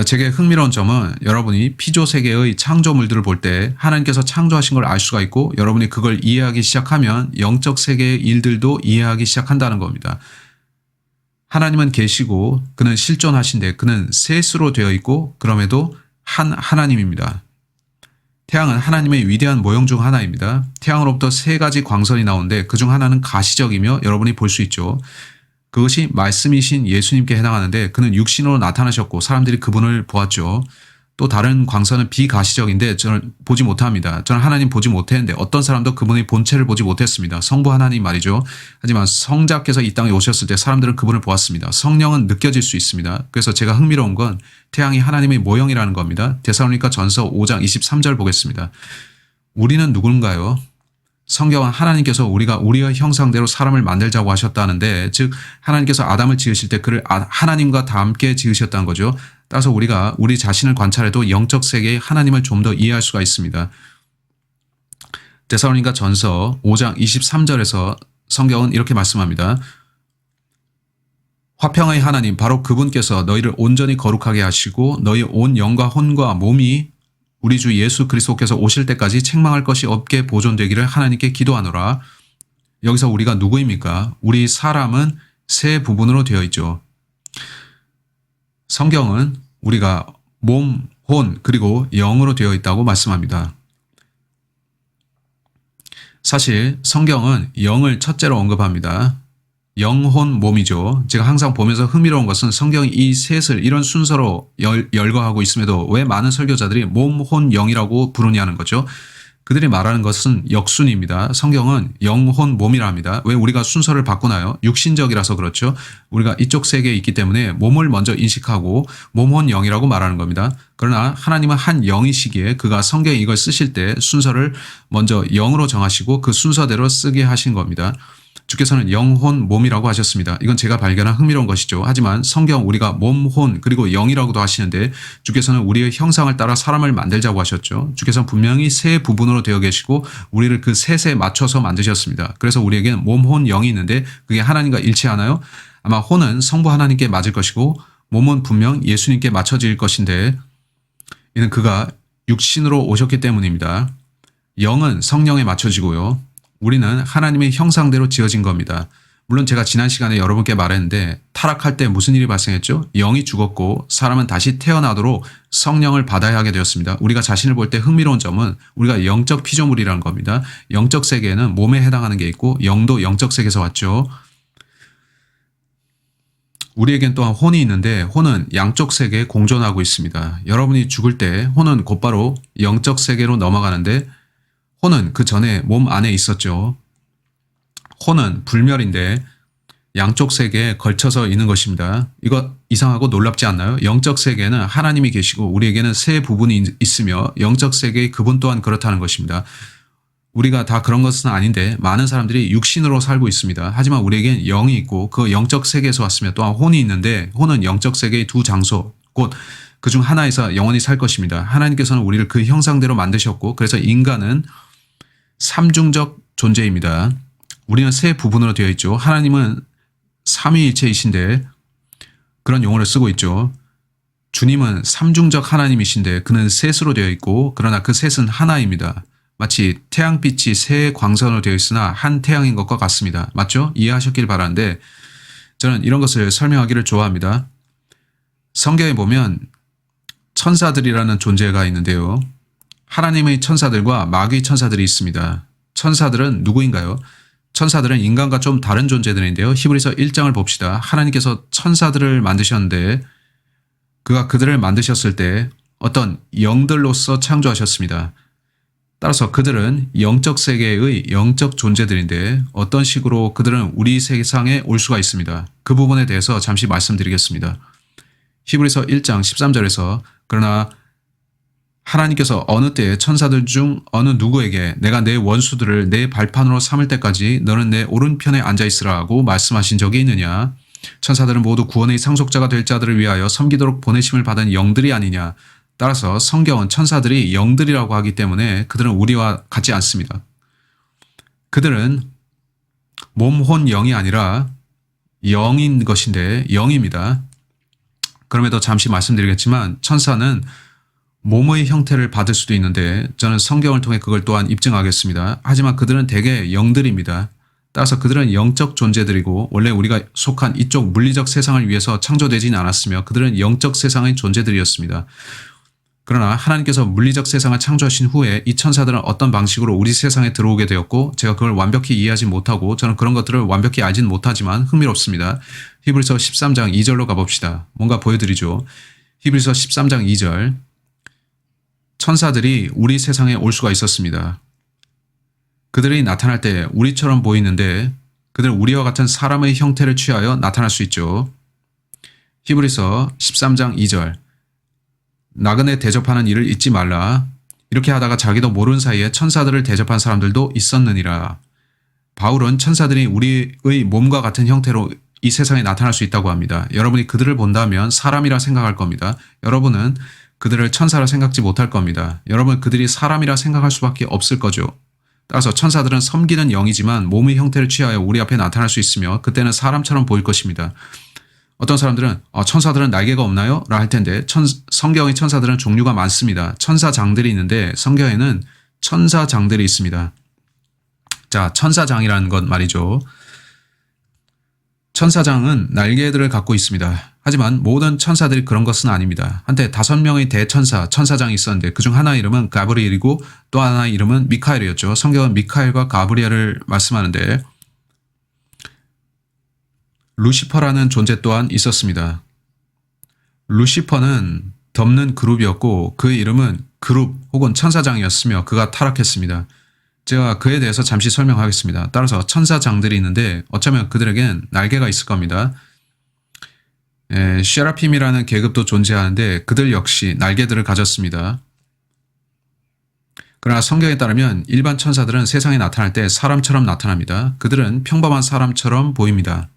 제게 흥미로운 점은 여러분이 피조 세계의 창조물들을 볼 때 하나님께서 창조하신 걸 알 수가 있고 여러분이 그걸 이해하기 시작하면 영적 세계의 일들도 이해하기 시작한다는 겁니다. 하나님은 계시고 그는 실존하신데 그는 셋으로 되어 있고 그럼에도 한 하나님입니다. 태양은 하나님의 위대한 모형 중 하나입니다. 태양으로부터 세 가지 광선이 나오는데 그중 하나는 가시적이며 여러분이 볼 수 있죠. 그것이 말씀이신 예수님께 해당하는데 그는 육신으로 나타나셨고 사람들이 그분을 보았죠. 또 다른 광선은 비가시적인데 저는 보지 못합니다. 저는 하나님 보지 못했는데 어떤 사람도 그분의 본체를 보지 못했습니다. 성부 하나님 말이죠. 하지만 성자께서 이 땅에 오셨을 때 사람들은 그분을 보았습니다. 성령은 느껴질 수 있습니다. 그래서 제가 흥미로운 건 태양이 하나님의 모형이라는 겁니다. 데살로니가 전서 5장 23절 보겠습니다. 우리는 누군가요? 성경은 하나님께서 우리가 우리의 형상대로 사람을 만들자고 하셨다는데 즉 하나님께서 아담을 지으실 때 그를 하나님과 다 함께 지으셨다는 거죠. 따라서 우리가 우리 자신을 관찰해도 영적 세계의 하나님을 좀 더 이해할 수가 있습니다. 데살로니가 전서 5장 23절에서 성경은 이렇게 말씀합니다. 화평의 하나님 바로 그분께서 너희를 온전히 거룩하게 하시고 너희 온 영과 혼과 몸이 우리 주 예수 그리스도께서 오실 때까지 책망할 것이 없게 보존되기를 하나님께 기도하노라. 여기서 우리가 누구입니까? 우리 사람은 세 부분으로 되어 있죠. 성경은 우리가 몸, 혼, 그리고 영으로 되어 있다고 말씀합니다. 사실 성경은 영을 첫째로 언급합니다. 영혼, 몸이죠. 제가 항상 보면서 흥미로운 것은 성경이 이 셋을 이런 순서로 열거하고 있음에도 왜 많은 설교자들이 몸, 혼, 영이라고 부르냐는 거죠. 그들이 말하는 것은 역순입니다. 성경은 영혼, 몸이라 합니다. 왜 우리가 순서를 바꾸나요? 육신적이라서 그렇죠. 우리가 이쪽 세계에 있기 때문에 몸을 먼저 인식하고 몸, 혼, 영이라고 말하는 겁니다. 그러나 하나님은 한 영이시기에 그가 성경에 이걸 쓰실 때 순서를 먼저 영으로 정하시고 그 순서대로 쓰게 하신 겁니다. 주께서는 영혼, 몸이라고 하셨습니다. 이건 제가 발견한 흥미로운 것이죠. 하지만 성경 우리가 몸, 혼, 그리고 영이라고도 하시는데 주께서는 우리의 형상을 따라 사람을 만들자고 하셨죠. 주께서는 분명히 세 부분으로 되어 계시고 우리를 그 셋에 맞춰서 만드셨습니다. 그래서 우리에게는 몸, 혼, 영이 있는데 그게 하나님과 일치하나요? 아마 혼은 성부 하나님께 맞을 것이고 몸은 분명 예수님께 맞춰질 것인데 이는 그가 육신으로 오셨기 때문입니다. 영은 성령에 맞춰지고요. 우리는 하나님의 형상대로 지어진 겁니다. 물론 제가 지난 시간에 여러분께 말했는데 타락할 때 무슨 일이 발생했죠? 영이 죽었고 사람은 다시 태어나도록 성령을 받아야 하게 되었습니다. 우리가 자신을 볼 때 흥미로운 점은 우리가 영적 피조물이라는 겁니다. 영적 세계에는 몸에 해당하는 게 있고 영도 영적 세계에서 왔죠. 우리에겐 또한 혼이 있는데 혼은 양쪽 세계에 공존하고 있습니다. 여러분이 죽을 때 혼은 곧바로 영적 세계로 넘어가는데 혼은 그 전에 몸 안에 있었죠. 혼은 불멸인데 양쪽 세계에 걸쳐서 있는 것입니다. 이거 이상하고 놀랍지 않나요? 영적 세계에는 하나님이 계시고 우리에게는 세 부분이 있으며 영적 세계의 그분 또한 그렇다는 것입니다. 우리가 다 그런 것은 아닌데 많은 사람들이 육신으로 살고 있습니다. 하지만 우리에겐 영이 있고 그 영적 세계에서 왔으며 또한 혼이 있는데 혼은 영적 세계의 두 장소 곧 그중 하나에서 영원히 살 것입니다. 하나님께서는 우리를 그 형상대로 만드셨고 그래서 인간은 삼중적 존재입니다. 우리는 세 부분으로 되어 있죠. 하나님은 삼위일체이신데 그런 용어를 쓰고 있죠. 주님은 삼중적 하나님이신데 그는 셋으로 되어 있고 그러나 그 셋은 하나입니다. 마치 태양빛이 세 광선으로 되어 있으나 한 태양인 것과 같습니다. 맞죠? 이해하셨길 바라는데 저는 이런 것을 설명하기를 좋아합니다. 성경에 보면 천사들이라는 존재가 있는데요. 하나님의 천사들과 마귀의 천사들이 있습니다. 천사들은 누구인가요? 천사들은 인간과 좀 다른 존재들인데요. 히브리서 1장을 봅시다. 하나님께서 천사들을 만드셨는데 그가 그들을 만드셨을 때 어떤 영들로서 창조하셨습니다. 따라서 그들은 영적 세계의 영적 존재들인데 어떤 식으로 그들은 우리 세상에 올 수가 있습니다. 그 부분에 대해서 잠시 말씀드리겠습니다. 히브리서 1장 13절에서 그러나 하나님께서 어느 때에 천사들 중 어느 누구에게 내가 내 원수들을 내 발판으로 삼을 때까지 너는 내 오른편에 앉아있으라 하고 말씀하신 적이 있느냐. 천사들은 모두 구원의 상속자가 될 자들을 위하여 섬기도록 보내심을 받은 영들이 아니냐. 따라서 성경은 천사들이 영들이라고 하기 때문에 그들은 우리와 같지 않습니다. 그들은 몸, 혼, 영이 아니라 영인 것인데 영입니다. 그럼에도 잠시 말씀드리겠지만 천사는 몸의 형태를 받을 수도 있는데 저는 성경을 통해 그걸 또한 입증하겠습니다. 하지만 그들은 대개 영들입니다. 따라서 그들은 영적 존재들이고 원래 우리가 속한 이쪽 물리적 세상을 위해서 창조되지는 않았으며 그들은 영적 세상의 존재들이었습니다. 그러나 하나님께서 물리적 세상을 창조하신 후에 이 천사들은 어떤 방식으로 우리 세상에 들어오게 되었고 제가 그걸 완벽히 이해하지 못하고 저는 그런 것들을 완벽히 알진 못하지만 흥미롭습니다. 히브리서 13장 2절로 가봅시다. 뭔가 보여드리죠. 히브리서 13장 2절 천사들이 우리 세상에 올 수가 있었습니다. 그들이 나타날 때 우리처럼 보이는데 그들은 우리와 같은 사람의 형태를 취하여 나타날 수 있죠. 히브리서 13장 2절 나그네 대접하는 일을 잊지 말라. 이렇게 하다가 자기도 모르는 사이에 천사들을 대접한 사람들도 있었느니라. 바울은 천사들이 우리의 몸과 같은 형태로 이 세상에 나타날 수 있다고 합니다. 여러분이 그들을 본다면 사람이라 생각할 겁니다. 여러분은 그들을 천사라 생각지 못할 겁니다. 여러분 그들이 사람이라 생각할 수밖에 없을 거죠. 따라서 천사들은 섬기는 영이지만 몸의 형태를 취하여 우리 앞에 나타날 수 있으며 그때는 사람처럼 보일 것입니다. 어떤 사람들은 천사들은 날개가 없나요? 라 할 텐데 성경의 천사들은 종류가 많습니다. 천사장들이 있는데 성경에는 천사장들이 있습니다. 자, 천사장이라는 것 말이죠. 천사장은 날개들을 갖고 있습니다. 하지만 모든 천사들이 그런 것은 아닙니다. 한때 5명의 대천사, 천사장이 있었는데 그중 하나의 이름은 가브리엘이고 또 하나의 이름은 미카엘이었죠. 성경은 미카엘과 가브리엘을 말씀하는데 루시퍼라는 존재 또한 있었습니다. 루시퍼는 덮는 그룹이었고 그의 이름은 그룹 혹은 천사장이었으며 그가 타락했습니다. 제가 그에 대해서 잠시 설명하겠습니다. 따라서 천사장들이 있는데 어쩌면 그들에겐 날개가 있을 겁니다. 쉐라핌이라는 계급도 존재하는데 그들 역시 날개들을 가졌습니다. 그러나 성경에 따르면 일반 천사들은 세상에 나타날 때 사람처럼 나타납니다. 그들은 평범한 사람처럼 보입니다.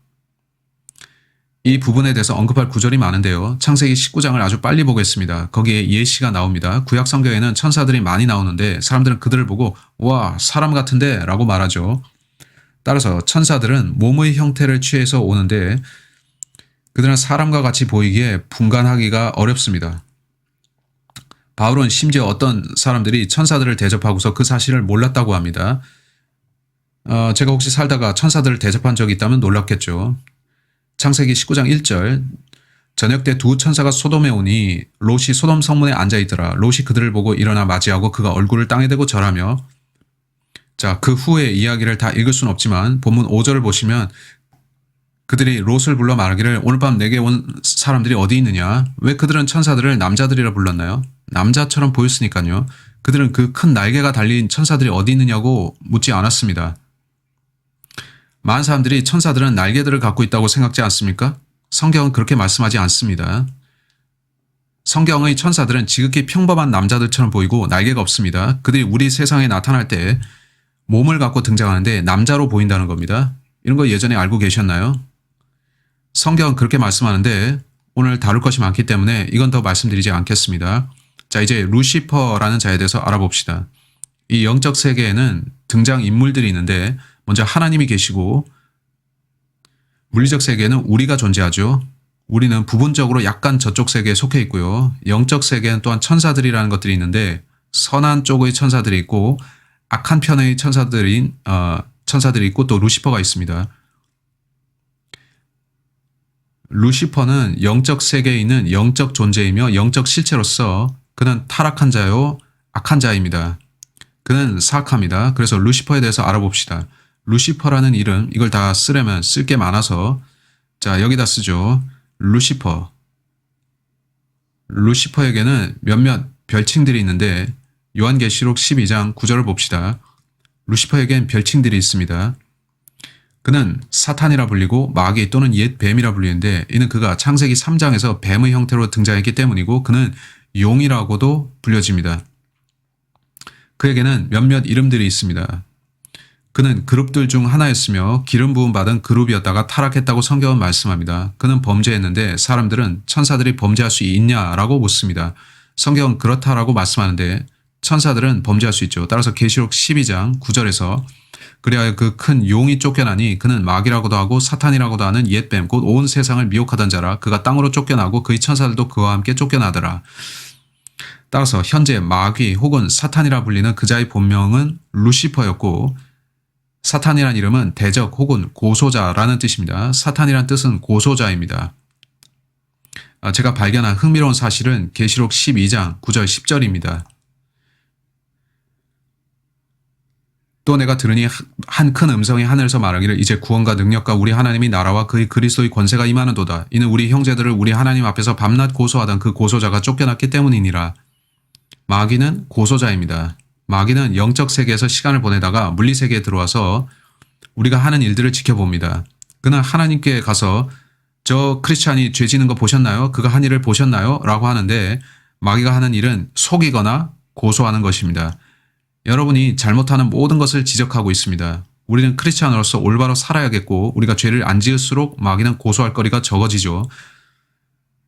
이 부분에 대해서 언급할 구절이 많은데요. 창세기 19장을 아주 빨리 보겠습니다. 거기에 예시가 나옵니다. 구약 성경에는 천사들이 많이 나오는데 사람들은 그들을 보고 와 사람 같은데 라고 말하죠. 따라서 천사들은 몸의 형태를 취해서 오는데 그들은 사람과 같이 보이기에 분간하기가 어렵습니다. 바울은 심지어 어떤 사람들이 천사들을 대접하고서 그 사실을 몰랐다고 합니다. 제가 혹시 살다가 천사들을 대접한 적이 있다면 놀랐겠죠. 창세기 19장 1절 저녁 때 두 천사가 소돔에 오니 롯이 소돔 성문에 앉아있더라. 롯이 그들을 보고 일어나 맞이하고 그가 얼굴을 땅에 대고 절하며 자, 그 후의 이야기를 다 읽을 수는 없지만 본문 5절을 보시면 그들이 롯을 불러 말하기를 오늘 밤 내게 온 사람들이 어디 있느냐? 왜 그들은 천사들을 남자들이라 불렀나요? 남자처럼 보였으니까요. 그들은 그 큰 날개가 달린 천사들이 어디 있느냐고 묻지 않았습니다. 많은 사람들이 천사들은 날개들을 갖고 있다고 생각지 않습니까? 성경은 그렇게 말씀하지 않습니다. 성경의 천사들은 지극히 평범한 남자들처럼 보이고 날개가 없습니다. 그들이 우리 세상에 나타날 때 몸을 갖고 등장하는데 남자로 보인다는 겁니다. 이런 거 예전에 알고 계셨나요? 성경은 그렇게 말씀하는데 오늘 다룰 것이 많기 때문에 이건 더 말씀드리지 않겠습니다. 자, 이제 루시퍼라는 자에 대해서 알아봅시다. 이 영적 세계에는 등장인물들이 있는데 먼저 하나님이 계시고 물리적 세계에는 우리가 존재하죠. 우리는 부분적으로 약간 저쪽 세계에 속해 있고요. 영적 세계에는 또한 천사들이라는 것들이 있는데 선한 쪽의 천사들이 있고 악한 편의 천사들이 있고 또 루시퍼가 있습니다. 루시퍼는 영적 세계에 있는 영적 존재이며 영적 실체로서 그는 타락한 자요 악한 자입니다. 그는 사악합니다. 그래서 루시퍼에 대해서 알아봅시다. 루시퍼라는 이름 이걸 다 쓰려면 쓸 게 많아서 자 여기다 쓰죠. 루시퍼. 루시퍼에게는 몇몇 별칭들이 있는데 요한계시록 12장 9절을 봅시다. 루시퍼에겐 별칭들이 있습니다. 그는 사탄이라 불리고 마귀 또는 옛 뱀이라 불리는데 이는 그가 창세기 3장에서 뱀의 형태로 등장했기 때문이고 그는 용이라고도 불려집니다. 그에게는 몇몇 이름들이 있습니다. 그는 그룹들 중 하나였으며 기름 부음 받은 그룹이었다가 타락했다고 성경은 말씀합니다. 그는 범죄했는데 사람들은 천사들이 범죄할 수 있냐라고 묻습니다. 성경은 그렇다라고 말씀하는데 천사들은 범죄할 수 있죠. 따라서 계시록 12장 9절에서 그리하여 그 큰 용이 쫓겨나니 그는 마귀라고도 하고 사탄이라고도 하는 옛뱀 곧 온 세상을 미혹하던 자라. 그가 땅으로 쫓겨나고 그의 천사들도 그와 함께 쫓겨나더라. 따라서 현재 마귀 혹은 사탄이라 불리는 그 자의 본명은 루시퍼였고 사탄이란 이름은 대적 혹은 고소자라는 뜻입니다. 사탄이란 뜻은 고소자입니다. 제가 발견한 흥미로운 사실은 계시록 12장 9절 10절입니다. 또 내가 들으니 한 큰 음성이 하늘에서 말하기를 이제 구원과 능력과 우리 하나님이 나라와 그의 그리스도의 권세가 임하는도다. 이는 우리 형제들을 우리 하나님 앞에서 밤낮 고소하던 그 고소자가 쫓겨났기 때문이니라. 마귀는 고소자입니다. 마귀는 영적 세계에서 시간을 보내다가 물리 세계에 들어와서 우리가 하는 일들을 지켜봅니다. 그는 하나님께 가서 저 크리스찬이 죄 지는 거 보셨나요? 그가 한 일을 보셨나요? 라고 하는데 마귀가 하는 일은 속이거나 고소하는 것입니다. 여러분이 잘못하는 모든 것을 지적하고 있습니다. 우리는 크리스찬으로서 올바로 살아야겠고 우리가 죄를 안 지을수록 마귀는 고소할 거리가 적어지죠.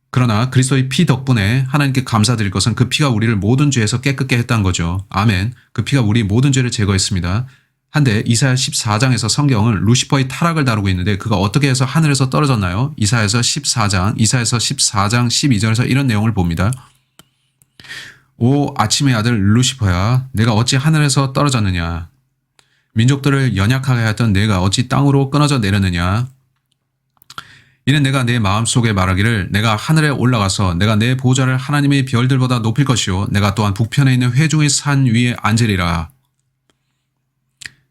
그러나 그리스도의 피 덕분에 하나님께 감사드릴 것은 그 피가 우리를 모든 죄에서 깨끗게 했다는 거죠. 아멘. 그 피가 우리 모든 죄를 제거했습니다. 한데 이사야 14장에서 성경은 루시퍼의 타락을 다루고 있는데 그가 어떻게 해서 하늘에서 떨어졌나요? 이사야서 14장 12절에서 이런 내용을 봅니다. 오 아침의 아들 루시퍼야 내가 어찌 하늘에서 떨어졌느냐 민족들을 연약하게 하였던 내가 어찌 땅으로 끊어져 내렸느냐 이는 내가 내 마음속에 말하기를 내가 하늘에 올라가서 내가 내 보좌를 하나님의 별들보다 높일 것이요 내가 또한 북편에 있는 회중의 산 위에 앉으리라.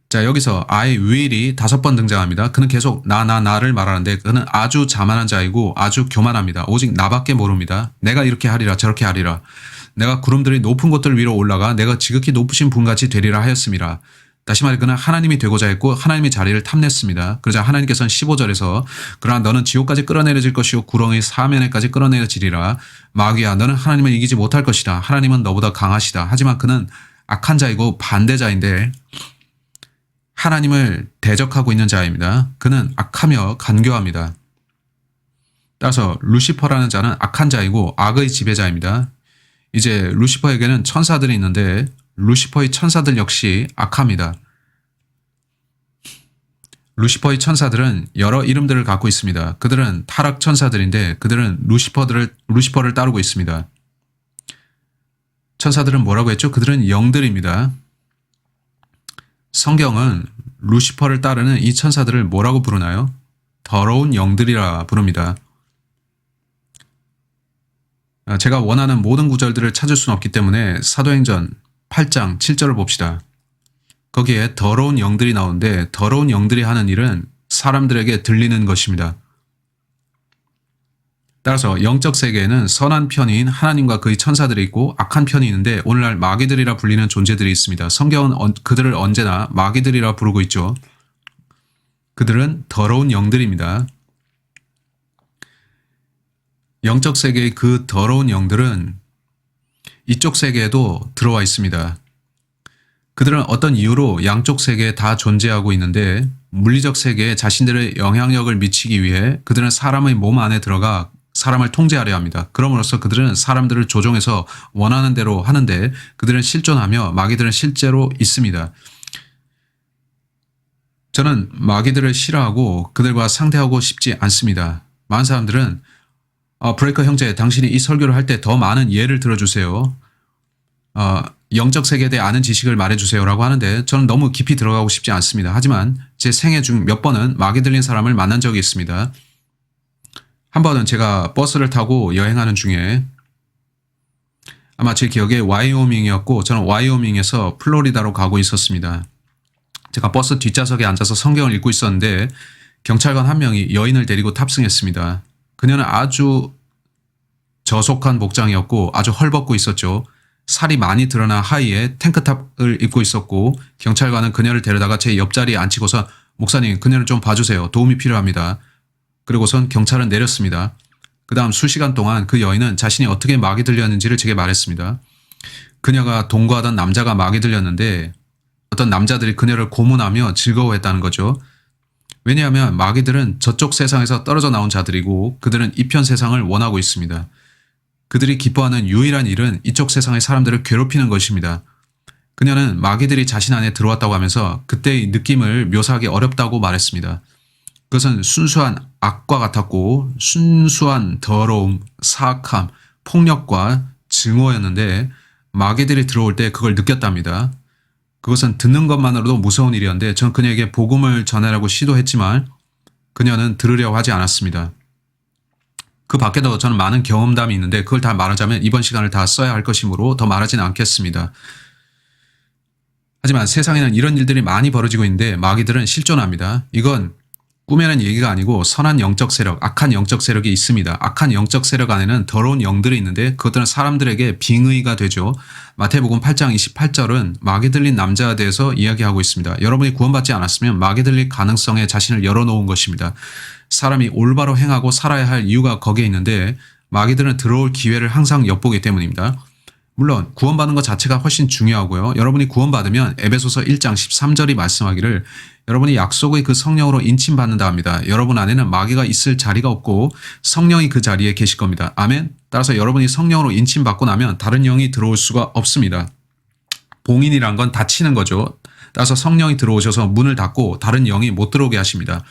자 여기서 I will이 5번 등장합니다. 그는 계속 나를 말하는데 그는 아주 자만한 자이고 아주 교만합니다. 오직 나밖에 모릅니다. 내가 이렇게 하리라 저렇게 하리라. 내가 구름들이 높은 곳들 위로 올라가 내가 지극히 높으신 분같이 되리라 하였습니다. 다시 말해 그는 하나님이 되고자 했고 하나님의 자리를 탐냈습니다. 그러자 하나님께서는 15절에서 그러나 너는 지옥까지 끌어내려질 것이요 구렁의 사면에까지 끌어내려지리라. 마귀야 너는 하나님을 이기지 못할 것이다. 하나님은 너보다 강하시다. 하지만 그는 악한 자이고 반대자인데 하나님을 대적하고 있는 자입니다. 그는 악하며 간교합니다. 따라서 루시퍼라는 자는 악한 자이고 악의 지배자입니다. 이제 루시퍼에게는 천사들이 있는데 루시퍼의 천사들 역시 악합니다. 루시퍼의 천사들은 여러 이름들을 갖고 있습니다. 그들은 타락 천사들인데 그들은 루시퍼를 따르고 있습니다. 천사들은 뭐라고 했죠? 그들은 영들입니다. 성경은 루시퍼를 따르는 이 천사들을 뭐라고 부르나요? 더러운 영들이라 부릅니다. 제가 원하는 모든 구절들을 찾을 수는 없기 때문에 사도행전 8장 7절을 봅시다. 거기에 더러운 영들이 나오는데 더러운 영들이 하는 일은 사람들에게 들리는 것입니다. 따라서 영적 세계에는 선한 편인 하나님과 그의 천사들이 있고 악한 편이 있는데 오늘날 마귀들이라 불리는 존재들이 있습니다. 성경은 그들을 언제나 마귀들이라 부르고 있죠. 그들은 더러운 영들입니다. 영적 세계의 그 더러운 영들은 이쪽 세계에도 들어와 있습니다. 그들은 어떤 이유로 양쪽 세계에 다 존재하고 있는데 물리적 세계에 자신들의 영향력을 미치기 위해 그들은 사람의 몸 안에 들어가 사람을 통제하려 합니다. 그럼으로써 그들은 사람들을 조종해서 원하는 대로 하는데 그들은 실존하며 마귀들은 실제로 있습니다. 저는 마귀들을 싫어하고 그들과 상대하고 싶지 않습니다. 많은 사람들은 브레이커 형제, 당신이 이 설교를 할 때 더 많은 예를 들어주세요. 영적 세계에 대해 아는 지식을 말해주세요 라고 하는데 저는 너무 깊이 들어가고 싶지 않습니다. 하지만 제 생애 중 몇 번은 마귀 들린 사람을 만난 적이 있습니다. 한 번은 제가 버스를 타고 여행하는 중에 아마 제 기억에 와이오밍이었고 저는 와이오밍에서 플로리다로 가고 있었습니다. 제가 버스 뒷좌석에 앉아서 성경을 읽고 있었는데 경찰관 한 명이 여인을 데리고 탑승했습니다. 그녀는 아주 저속한 복장이었고 아주 헐벗고 있었죠. 살이 많이 드러난 하의에 탱크탑을 입고 있었고 경찰관은 그녀를 데려다가 제 옆자리에 앉히고서 목사님 그녀를 좀 봐주세요. 도움이 필요합니다. 그리고선 경찰은 내렸습니다. 그 다음 수시간 동안 그 여인은 자신이 어떻게 마귀 들렸는지를 제게 말했습니다. 그녀가 동거하던 남자가 마귀 들렸는데 어떤 남자들이 그녀를 고문하며 즐거워했다는 거죠. 왜냐하면 마귀들은 저쪽 세상에서 떨어져 나온 자들이고 그들은 이편 세상을 원하고 있습니다. 그들이 기뻐하는 유일한 일은 이쪽 세상의 사람들을 괴롭히는 것입니다. 그녀는 마귀들이 자신 안에 들어왔다고 하면서 그때의 느낌을 묘사하기 어렵다고 말했습니다. 그것은 순수한 악과 같았고 순수한 더러움, 사악함, 폭력과 증오였는데 마귀들이 들어올 때 그걸 느꼈답니다. 그것은 듣는 것만으로도 무서운 일이었는데 전 그녀에게 복음을 전하려고 시도했지만 그녀는 들으려고 하지 않았습니다. 그 밖에도 저는 많은 경험담이 있는데 그걸 다 말하자면 이번 시간을 다 써야 할 것이므로 더 말하지는 않겠습니다. 하지만 세상에는 이런 일들이 많이 벌어지고 있는데 마귀들은 실존합니다. 이건 꾸며낸 얘기가 아니고 선한 영적 세력, 악한 영적 세력이 있습니다. 악한 영적 세력 안에는 더러운 영들이 있는데 그것들은 사람들에게 빙의가 되죠. 마태복음 8장 28절은 마귀 들린 남자에 대해서 이야기하고 있습니다. 여러분이 구원받지 않았으면 마귀 들릴 가능성에 자신을 열어놓은 것입니다. 사람이 올바로 행하고 살아야 할 이유가 거기에 있는데 마귀들은 들어올 기회를 항상 엿보기 때문입니다. 물론 구원받는 것 자체가 훨씬 중요하고요. 여러분이 구원받으면 에베소서 1장 13절이 말씀하기를 여러분이 약속의 그 성령으로 인침받는다 합니다. 여러분 안에는 마귀가 있을 자리가 없고 성령이 그 자리에 계실 겁니다. 아멘. 따라서 여러분이 성령으로 인침받고 나면 다른 영이 들어올 수가 없습니다. 봉인이란 건 닫히는 거죠. 따라서 성령이 들어오셔서 문을 닫고 다른 영이 못 들어오게 하십니다.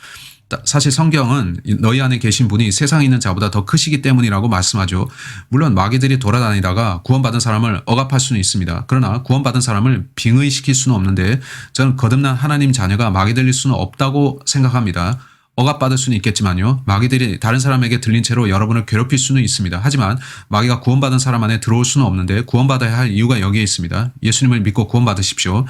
사실 성경은 너희 안에 계신 분이 세상에 있는 자보다 더 크시기 때문이라고 말씀하죠. 물론 마귀들이 돌아다니다가 구원받은 사람을 억압할 수는 있습니다. 그러나 구원받은 사람을 빙의시킬 수는 없는데 저는 거듭난 하나님 자녀가 마귀 들릴 수는 없다고 생각합니다. 억압받을 수는 있겠지만요. 마귀들이 다른 사람에게 들린 채로 여러분을 괴롭힐 수는 있습니다. 하지만 마귀가 구원받은 사람 안에 들어올 수는 없는데 구원받아야 할 이유가 여기에 있습니다. 예수님을 믿고 구원받으십시오.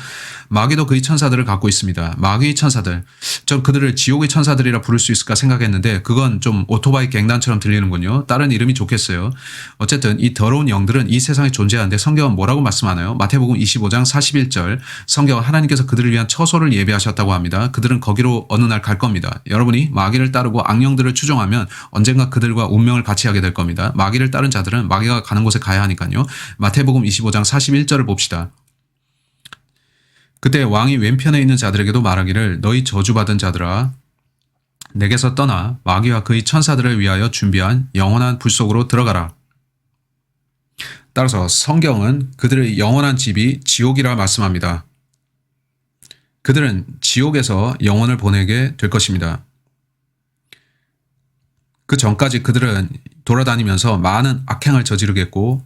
마귀도 그의 천사들을 갖고 있습니다. 마귀의 천사들. 전 그들을 지옥의 천사들이라 부를 수 있을까 생각했는데 그건 좀 오토바이 갱단처럼 들리는군요. 다른 이름이 좋겠어요. 어쨌든 이 더러운 영들은 이 세상에 존재하는데 성경은 뭐라고 말씀하나요? 마태복음 25장 41절 성경은 하나님께서 그들을 위한 처소를 예비하셨다고 합니다. 그들은 거기로 어느 날 갈 겁니다. 여러분이 마귀를 따르고 악령들을 추종하면 언젠가 그들과 운명을 같이 하게 될 겁니다. 마귀를 따른 자들은 마귀가 가는 곳에 가야 하니까요. 마태복음 25장 41절을 봅시다. 그때 왕이 왼편에 있는 자들에게도 말하기를 너희 저주받은 자들아 내게서 떠나 마귀와 그의 천사들을 위하여 준비한 영원한 불 속으로 들어가라. 따라서 성경은 그들의 영원한 집이 지옥이라 말씀합니다. 그들은 지옥에서 영혼을 보내게 될 것입니다. 그 전까지 그들은 돌아다니면서 많은 악행을 저지르겠고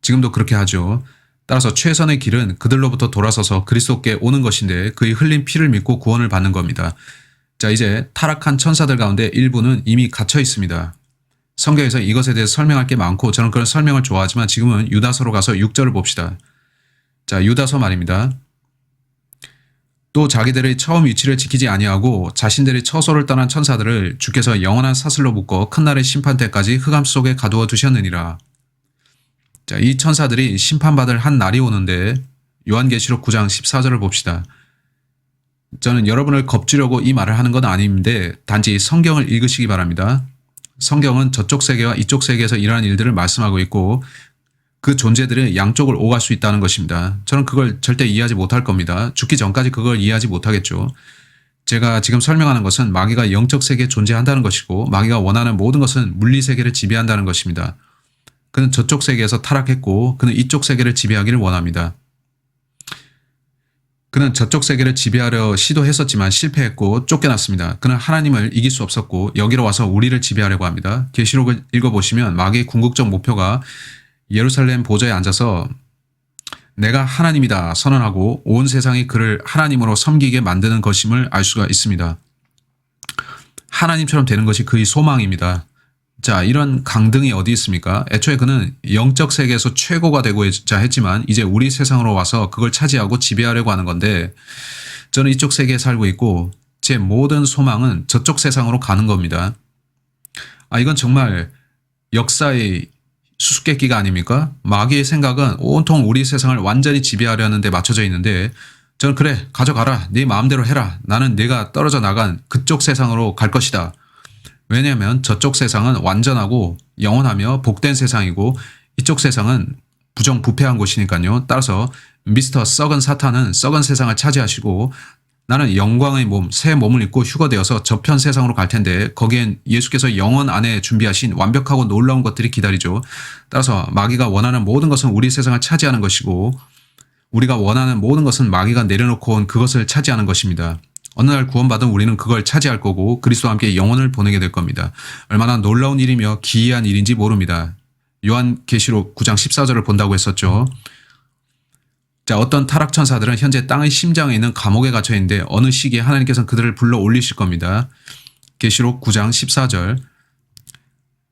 지금도 그렇게 하죠. 따라서 최선의 길은 그들로부터 돌아서서 그리스도께 오는 것인데 그의 흘린 피를 믿고 구원을 받는 겁니다. 자, 이제 타락한 천사들 가운데 일부는 이미 갇혀 있습니다. 성경에서 이것에 대해서 설명할 게 많고 저는 그런 설명을 좋아하지만 지금은 유다서로 가서 6절을 봅시다. 자, 유다서 말입니다. 또 자기들의 처음 위치를 지키지 아니하고 자신들의 처소를 떠난 천사들을 주께서 영원한 사슬로 묶어 큰 날의 심판 때까지 흑암 속에 가두어 두셨느니라. 자, 이 천사들이 심판받을 한 날이 오는데 요한계시록 9장 14절을 봅시다. 저는 여러분을 겁주려고 이 말을 하는 건 아닌데 단지 성경을 읽으시기 바랍니다. 성경은 저쪽 세계와 이쪽 세계에서 일어나는 일들을 말씀하고 있고 그 존재들은 양쪽을 오갈 수 있다는 것입니다. 저는 그걸 절대 이해하지 못할 겁니다. 죽기 전까지 그걸 이해하지 못하겠죠. 제가 지금 설명하는 것은 마귀가 영적 세계에 존재한다는 것이고 마귀가 원하는 모든 것은 물리 세계를 지배한다는 것입니다. 그는 저쪽 세계에서 타락했고 그는 이쪽 세계를 지배하기를 원합니다. 그는 저쪽 세계를 지배하려 시도했었지만 실패했고 쫓겨났습니다. 그는 하나님을 이길 수 없었고 여기로 와서 우리를 지배하려고 합니다. 계시록을 읽어보시면 마귀의 궁극적 목표가 예루살렘 보좌에 앉아서 내가 하나님이다 선언하고 온 세상이 그를 하나님으로 섬기게 만드는 것임을 알 수가 있습니다. 하나님처럼 되는 것이 그의 소망입니다. 자, 이런 강등이 어디 있습니까? 애초에 그는 영적 세계에서 최고가 되고자 했지만 이제 우리 세상으로 와서 그걸 차지하고 지배하려고 하는 건데 저는 이쪽 세계에 살고 있고 제 모든 소망은 저쪽 세상으로 가는 겁니다. 이건 정말 역사의 수수께끼가 아닙니까? 마귀의 생각은 온통 우리 세상을 완전히 지배하려는 데 맞춰져 있는데 저는 그래 가져가라 네 마음대로 해라 나는 네가 떨어져 나간 그쪽 세상으로 갈 것이다. 왜냐하면 저쪽 세상은 완전하고 영원하며 복된 세상이고 이쪽 세상은 부정부패한 곳이니까요. 따라서 미스터 썩은 사탄은 썩은 세상을 차지하시고 나는 영광의 몸, 새 몸을 입고 휴거되어서 저편 세상으로 갈 텐데 거기엔 예수께서 영원 안에 준비하신 완벽하고 놀라운 것들이 기다리죠. 따라서 마귀가 원하는 모든 것은 우리 세상을 차지하는 것이고 우리가 원하는 모든 것은 마귀가 내려놓고 온 그것을 차지하는 것입니다. 어느 날 구원받은 우리는 그걸 차지할 거고 그리스도와 함께 영혼을 보내게 될 겁니다. 얼마나 놀라운 일이며 기이한 일인지 모릅니다. 요한계시록 9장 14절을 본다고 했었죠. 자, 어떤 타락천사들은 현재 땅의 심장에 있는 감옥에 갇혀 있는데 어느 시기에 하나님께서는 그들을 불러 올리실 겁니다. 계시록 9장 14절.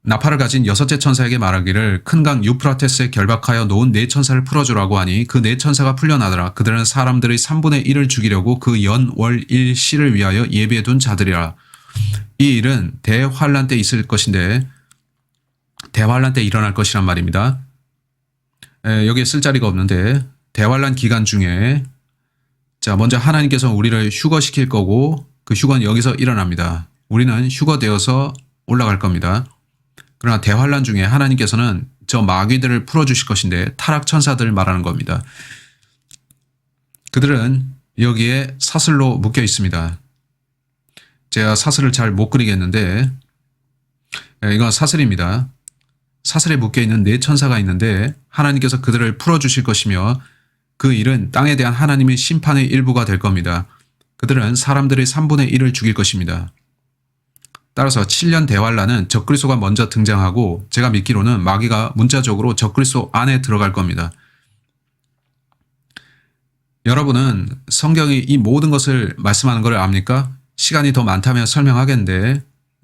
나팔을 가진 여섯째 천사에게 말하기를 큰 강 유프라테스에 결박하여 놓은 네 천사를 풀어주라고 하니 그 네 천사가 풀려나더라. 그들은 사람들의 3분의 1을 죽이려고 그 연, 월, 일, 시를 위하여 예비해둔 자들이라. 이 일은 대환란 때 있을 것인데 대환란 때 일어날 것이란 말입니다. 여기에 쓸 자리가 없는데 대환란 기간 중에 자 먼저 하나님께서 우리를 휴거시킬 거고 그 휴거는 여기서 일어납니다. 우리는 휴거되어서 올라갈 겁니다. 그러나 대환란 중에 하나님께서는 저 마귀들을 풀어주실 것인데 타락천사들을 말하는 겁니다. 그들은 여기에 사슬로 묶여 있습니다. 제가 사슬을 잘 못 그리겠는데 이건 사슬입니다. 사슬에 묶여있는 네 천사가 있는데 하나님께서 그들을 풀어주실 것이며 그 일은 땅에 대한 하나님의 심판의 일부가 될 겁니다. 그들은 사람들의 3분의 1을 죽일 것입니다. 따라서 7년 대환란은 적그리스도가 먼저 등장하고 제가 믿기로는 마귀가 문자적으로 적그리스도 안에 들어갈 겁니다. 여러분은 성경이 이 모든 것을 말씀하는 걸 압니까? 시간이 더 많다면 설명하겠는데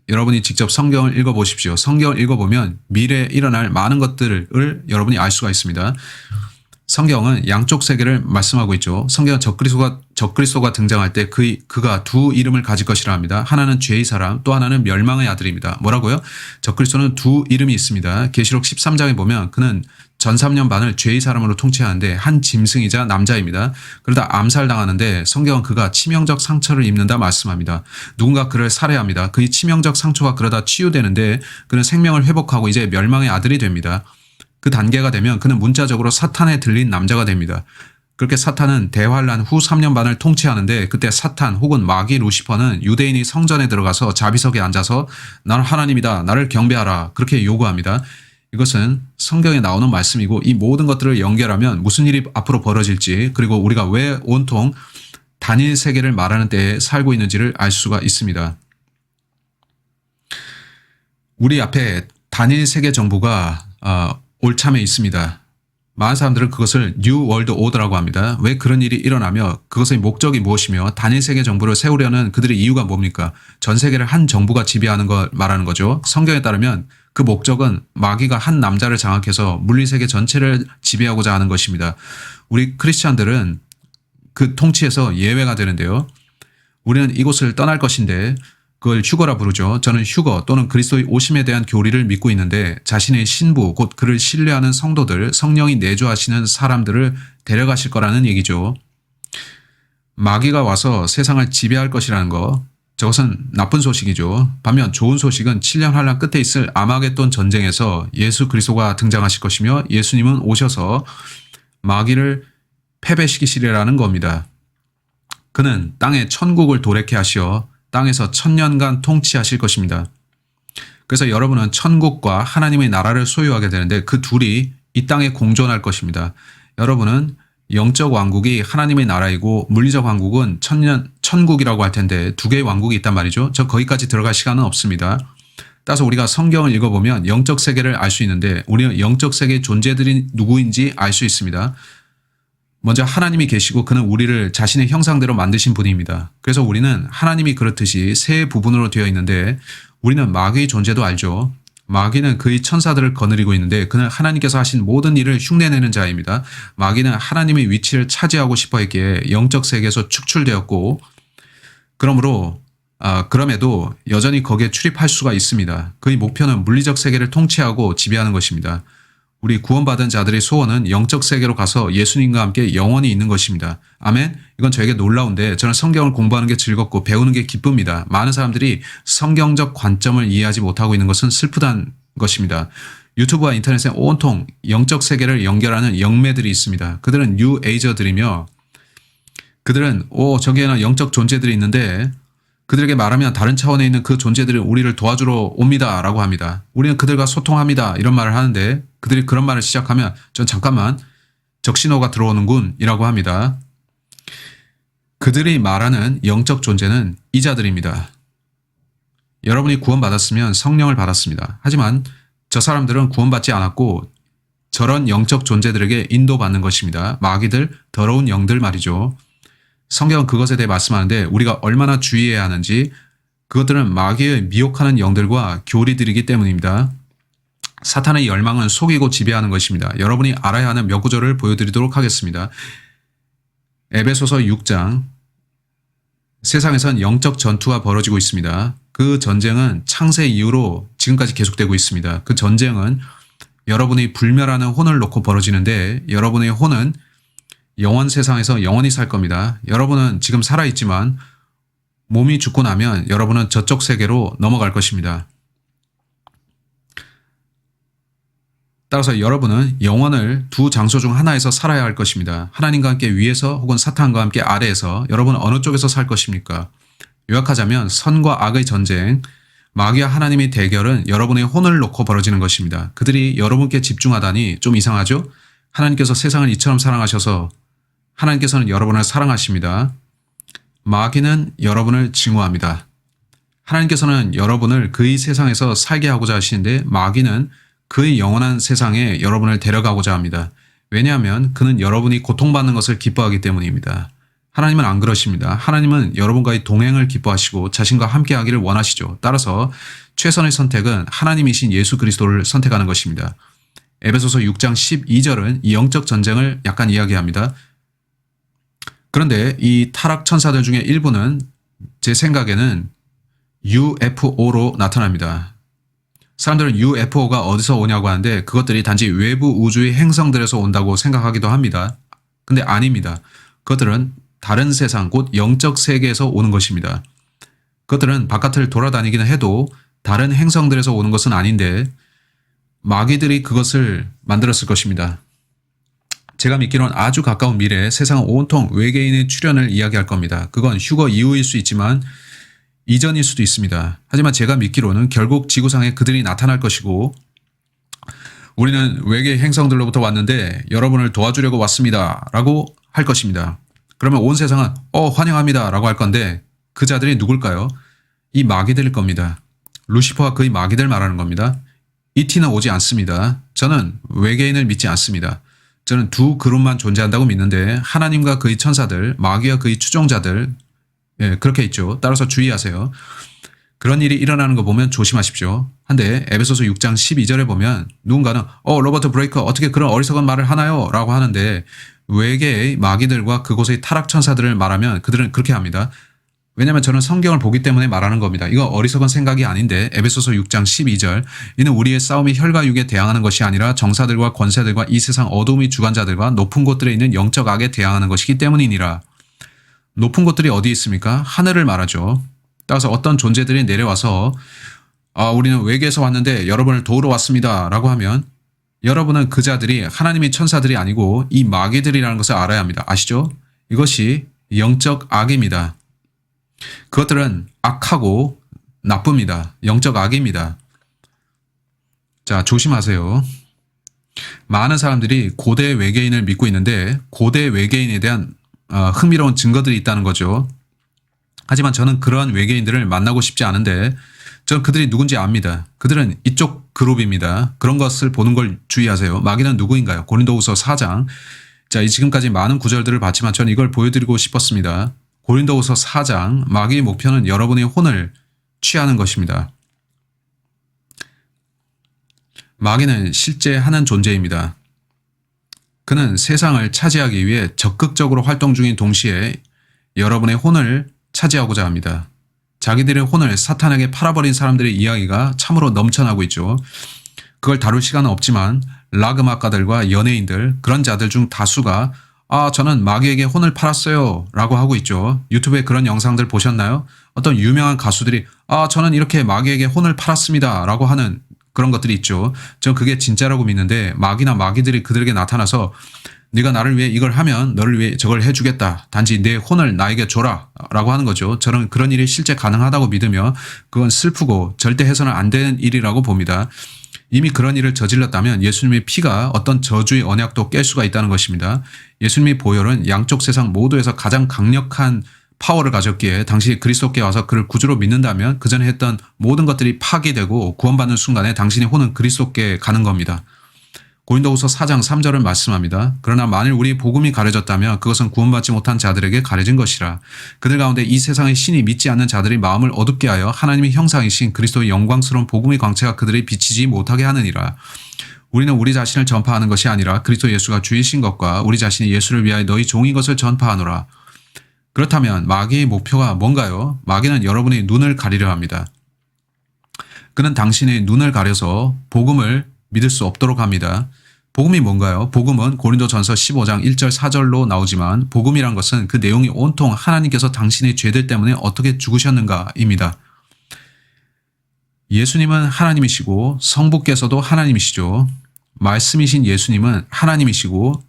여러분이 직접 성경을 읽어보십시오. 성경을 읽어보면 미래에 일어날 많은 것들을 여러분이 알 수가 있습니다. 성경은 양쪽 세계를 말씀하고 있죠. 성경은 적그리스도가 등장할 때 그가 두 이름을 가질 것이라 합니다. 하나는 죄의 사람, 또 하나는 멸망의 아들입니다. 뭐라고요? 적그리스도는 두 이름이 있습니다. 계시록 13장에 보면 그는 전 3년 반을 죄의 사람으로 통치하는데 한 짐승이자 남자입니다. 그러다 암살당하는데 성경은 그가 치명적 상처를 입는다 말씀합니다. 누군가 그를 살해합니다. 그의 치명적 상처가 그러다 치유되는데 그는 생명을 회복하고 이제 멸망의 아들이 됩니다. 그 단계가 되면 그는 문자적으로 사탄에 들린 남자가 됩니다. 그렇게 사탄은 대환란 후 3년 반을 통치하는데 그때 사탄 혹은 마귀 루시퍼는 유대인이 성전에 들어가서 자비석에 앉아서 나는 하나님이다. 나를 경배하라. 그렇게 요구합니다. 이것은 성경에 나오는 말씀이고 이 모든 것들을 연결하면 무슨 일이 앞으로 벌어질지 그리고 우리가 왜 온통 단일 세계를 말하는 때에 살고 있는지를 알 수가 있습니다. 우리 앞에 단일 세계 정부가 올참에 있습니다. 많은 사람들은 그것을 뉴 월드 오더라고 합니다. 왜 그런 일이 일어나며 그것의 목적이 무엇이며 단일 세계 정부를 세우려는 그들의 이유가 뭡니까? 전 세계를 한 정부가 지배하는 걸 말하는 거죠. 성경에 따르면 그 목적은 마귀가 한 남자를 장악해서 물리세계 전체를 지배하고자 하는 것입니다. 우리 크리스찬들은 그 통치에서 예외가 되는데요. 우리는 이곳을 떠날 것인데 그걸 휴거라 부르죠. 저는 휴거 또는 그리스도의 오심에 대한 교리를 믿고 있는데 자신의 신부 곧 그를 신뢰하는 성도들, 성령이 내주하시는 사람들을 데려가실 거라는 얘기죠. 마귀가 와서 세상을 지배할 것이라는 거, 저것은 나쁜 소식이죠. 반면 좋은 소식은 7년 환란 끝에 있을 아마겟돈 전쟁에서 예수 그리스도가 등장하실 것이며 예수님은 오셔서 마귀를 패배시키시리라는 겁니다. 그는 땅에 천국을 도래케 하시어 땅에서 1000년간 통치하실 것입니다. 그래서 여러분은 천국과 하나님의 나라를 소유하게 되는데 그 둘이 이 땅에 공존할 것입니다. 여러분은 영적 왕국이 하나님의 나라이고 물리적 왕국은 천국이라고 할 텐데 두 개의 왕국이 있단 말이죠. 저 거기까지 들어갈 시간은 없습니다. 따라서 우리가 성경을 읽어보면 영적 세계를 알 수 있는데 우리는 영적 세계의 존재들이 누구인지 알 수 있습니다. 먼저 하나님이 계시고 그는 우리를 자신의 형상대로 만드신 분입니다. 그래서 우리는 하나님이 그렇듯이 세 부분으로 되어 있는데 우리는 마귀의 존재도 알죠. 마귀는 그의 천사들을 거느리고 있는데 그는 하나님께서 하신 모든 일을 흉내내는 자입니다. 마귀는 하나님의 위치를 차지하고 싶어 했기에 영적 세계에서 축출되었고 그럼에도 여전히 거기에 출입할 수가 있습니다. 그의 목표는 물리적 세계를 통치하고 지배하는 것입니다. 우리 구원받은 자들의 소원은 영적 세계로 가서 예수님과 함께 영원히 있는 것입니다. 아멘. 이건 저에게 놀라운데 저는 성경을 공부하는 게 즐겁고 배우는 게 기쁩니다. 많은 사람들이 성경적 관점을 이해하지 못하고 있는 것은 슬프다는 것입니다. 유튜브와 인터넷에 온통 영적 세계를 연결하는 영매들이 있습니다. 그들은 뉴 에이저들이며 그들은 저기에는 영적 존재들이 있는데 그들에게 말하면 다른 차원에 있는 그 존재들이 우리를 도와주러 옵니다 라고 합니다. 우리는 그들과 소통합니다 이런 말을 하는데 그들이 그런 말을 시작하면 전 적신호가 들어오는군 이라고 합니다. 그들이 말하는 영적 존재는 이 자들입니다. 여러분이 구원받았으면 성령을 받았습니다. 하지만 저 사람들은 구원받지 않았고 저런 영적 존재들에게 인도받는 것입니다. 마귀들, 더러운 영들 말이죠. 성경은 그것에 대해 말씀하는데 우리가 얼마나 주의해야 하는지 그것들은 마귀의 미혹하는 영들과 교리들이기 때문입니다. 사탄의 열망은 속이고 지배하는 것입니다. 여러분이 알아야 하는 몇 구절을 보여드리도록 하겠습니다. 에베소서 6장 세상에선 영적 전투가 벌어지고 있습니다. 그 전쟁은 창세 이후로 지금까지 계속되고 있습니다. 그 전쟁은 여러분이 불멸하는 혼을 놓고 벌어지는데 여러분의 혼은 영원 세상에서 영원히 살 겁니다. 여러분은 지금 살아있지만 몸이 죽고 나면 여러분은 저쪽 세계로 넘어갈 것입니다. 따라서 여러분은 영원을 두 장소 중 하나에서 살아야 할 것입니다. 하나님과 함께 위에서 혹은 사탄과 함께 아래에서 여러분은 어느 쪽에서 살 것입니까? 요약하자면 선과 악의 전쟁, 마귀와 하나님의 대결은 여러분의 혼을 놓고 벌어지는 것입니다. 그들이 여러분께 집중하다니 좀 이상하죠? 하나님께서 세상을 이처럼 사랑하셔서 하나님께서는 여러분을 사랑하십니다. 마귀는 여러분을 증오합니다. 하나님께서는 여러분을 그의 세상에서 살게 하고자 하시는데 마귀는 그의 영원한 세상에 여러분을 데려가고자 합니다. 왜냐하면 그는 여러분이 고통받는 것을 기뻐하기 때문입니다. 하나님은 안 그러십니다. 하나님은 여러분과의 동행을 기뻐하시고 자신과 함께 하기를 원하시죠. 따라서 최선의 선택은 하나님이신 예수 그리스도를 선택하는 것입니다. 에베소서 6장 12절은 이 영적 전쟁을 약간 이야기합니다. 그런데 이 타락 천사들 중에 일부는 제 생각에는 UFO로 나타납니다. 사람들은 UFO가 어디서 오냐고 하는데 그것들이 단지 외부 우주의 행성들에서 온다고 생각하기도 합니다. 근데 아닙니다. 그것들은 다른 세상, 곧 영적 세계에서 오는 것입니다. 그것들은 바깥을 돌아다니기는 해도 다른 행성들에서 오는 것은 아닌데 마귀들이 그것을 만들었을 것입니다. 제가 믿기로는 아주 가까운 미래에 세상은 온통 외계인의 출현을 이야기할 겁니다. 그건 휴거 이후일 수 있지만 이전일 수도 있습니다. 하지만 제가 믿기로는 결국 지구상에 그들이 나타날 것이고 우리는 외계 행성들로부터 왔는데 여러분을 도와주려고 왔습니다. 라고 할 것입니다. 그러면 온 세상은 환영합니다. 라고 할 건데 그 자들이 누굴까요? 이 마귀들일 겁니다. 루시퍼와 그의 마귀들 말하는 겁니다. ET는 오지 않습니다. 저는 외계인을 믿지 않습니다. 저는 두 그룹만 존재한다고 믿는데 하나님과 그의 천사들, 마귀와 그의 추종자들 그렇게 있죠. 따라서 주의하세요. 그런 일이 일어나는 거 보면 조심하십시오. 한데 에베소서 6장 12절에 보면 누군가는 로버트 브레이커 어떻게 그런 어리석은 말을 하나요? 라고 하는데 외계의 마귀들과 그곳의 타락 천사들을 말하면 그들은 그렇게 합니다. 왜냐하면 저는 성경을 보기 때문에 말하는 겁니다. 이거 어리석은 생각이 아닌데 에베소서 6장 12절 이는 우리의 싸움이 혈과 육에 대항하는 것이 아니라 정사들과 권세들과 이 세상 어둠의 주관자들과 높은 곳들에 있는 영적 악에 대항하는 것이기 때문이니라. 높은 곳들이 어디 있습니까? 하늘을 말하죠. 따라서 어떤 존재들이 내려와서 우리는 외계에서 왔는데 여러분을 도우러 왔습니다. 라고 하면 여러분은 그 자들이 하나님의 천사들이 아니고 이 마귀들이라는 것을 알아야 합니다. 아시죠? 이것이 영적 악입니다. 그것들은 악하고 나쁩니다. 영적 악입니다. 자, 조심하세요. 많은 사람들이 고대 외계인을 믿고 있는데 고대 외계인에 대한 흥미로운 증거들이 있다는 거죠. 하지만 저는 그러한 외계인들을 만나고 싶지 않은데 저는 그들이 누군지 압니다. 그들은 이쪽 그룹입니다. 그런 것을 보는 걸 주의하세요. 마귀는 누구인가요? 고린도후서 4장. 자, 지금까지 많은 구절들을 봤지만 저는 이걸 보여드리고 싶었습니다. 고린도후서 4장. 마귀의 목표는 여러분의 혼을 취하는 것입니다. 마귀는 실제 하는 존재입니다. 그는 세상을 차지하기 위해 적극적으로 활동 중인 동시에 여러분의 혼을 차지하고자 합니다. 자기들의 혼을 사탄에게 팔아버린 사람들의 이야기가 참으로 넘쳐나고 있죠. 그걸 다룰 시간은 없지만 락 음악가들과 연예인들 그런 자들 중 다수가 저는 마귀에게 혼을 팔았어요 라고 하고 있죠. 유튜브에 그런 영상들 보셨나요? 어떤 유명한 가수들이 저는 이렇게 마귀에게 혼을 팔았습니다 라고 하는 그런 것들이 있죠. 저는 그게 진짜라고 믿는데 마귀나 마귀들이 그들에게 나타나서 네가 나를 위해 이걸 하면 너를 위해 저걸 해주겠다. 단지 내 혼을 나에게 줘라 라고 하는 거죠. 저는 그런 일이 실제 가능하다고 믿으며 그건 슬프고 절대 해서는 안 되는 일이라고 봅니다. 이미 그런 일을 저질렀다면 예수님의 피가 어떤 저주의 언약도 깰 수가 있다는 것입니다. 예수님의 보혈은 양쪽 세상 모두에서 가장 강력한 파워를 가졌기에 당신이 그리스도께 와서 그를 구주로 믿는다면 그전에 했던 모든 것들이 파기되고 구원받는 순간에 당신의 혼은 그리스도께 가는 겁니다. 고린도후서 4장 3절은 말씀합니다. 그러나 만일 우리 복음이 가려졌다면 그것은 구원받지 못한 자들에게 가려진 것이라. 그들 가운데 이 세상의 신이 믿지 않는 자들이 마음을 어둡게 하여 하나님의 형상이신 그리스도의 영광스러운 복음의 광채가 그들이 비치지 못하게 하느니라. 우리는 우리 자신을 전파하는 것이 아니라 그리스도 예수가 주이신 것과 우리 자신이 예수를 위하여 너희 종인 것을 전파하노라. 그렇다면 마귀의 목표가 뭔가요? 마귀는 여러분의 눈을 가리려 합니다. 그는 당신의 눈을 가려서 복음을 믿을 수 없도록 합니다. 복음이 뭔가요? 복음은 고린도전서 15장 1절 4절로 나오지만 복음이란 것은 그 내용이 온통 하나님께서 당신의 죄들 때문에 어떻게 죽으셨는가입니다. 예수님은 하나님이시고 성부께서도 하나님이시죠. 말씀이신 예수님은 하나님이시고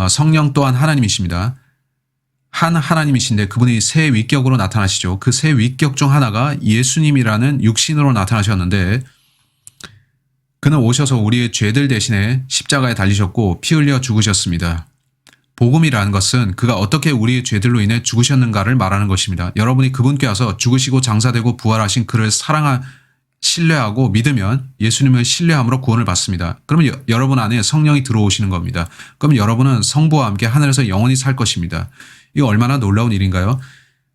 성령 또한 하나님이십니다. 한 하나님이신데 그분이 세 위격으로 나타나시죠. 그 세 위격 중 하나가 예수님이라는 육신으로 나타나셨는데 그는 오셔서 우리의 죄들 대신에 십자가에 달리셨고 피 흘려 죽으셨습니다. 복음이라는 것은 그가 어떻게 우리의 죄들로 인해 죽으셨는가를 말하는 것입니다. 여러분이 그분께 와서 죽으시고 장사되고 부활하신 그를 신뢰하고 믿으면 예수님을 신뢰함으로 구원을 받습니다. 그러면 여러분 안에 성령이 들어오시는 겁니다. 그럼 여러분은 성부와 함께 하늘에서 영원히 살 것입니다. 이거 얼마나 놀라운 일인가요?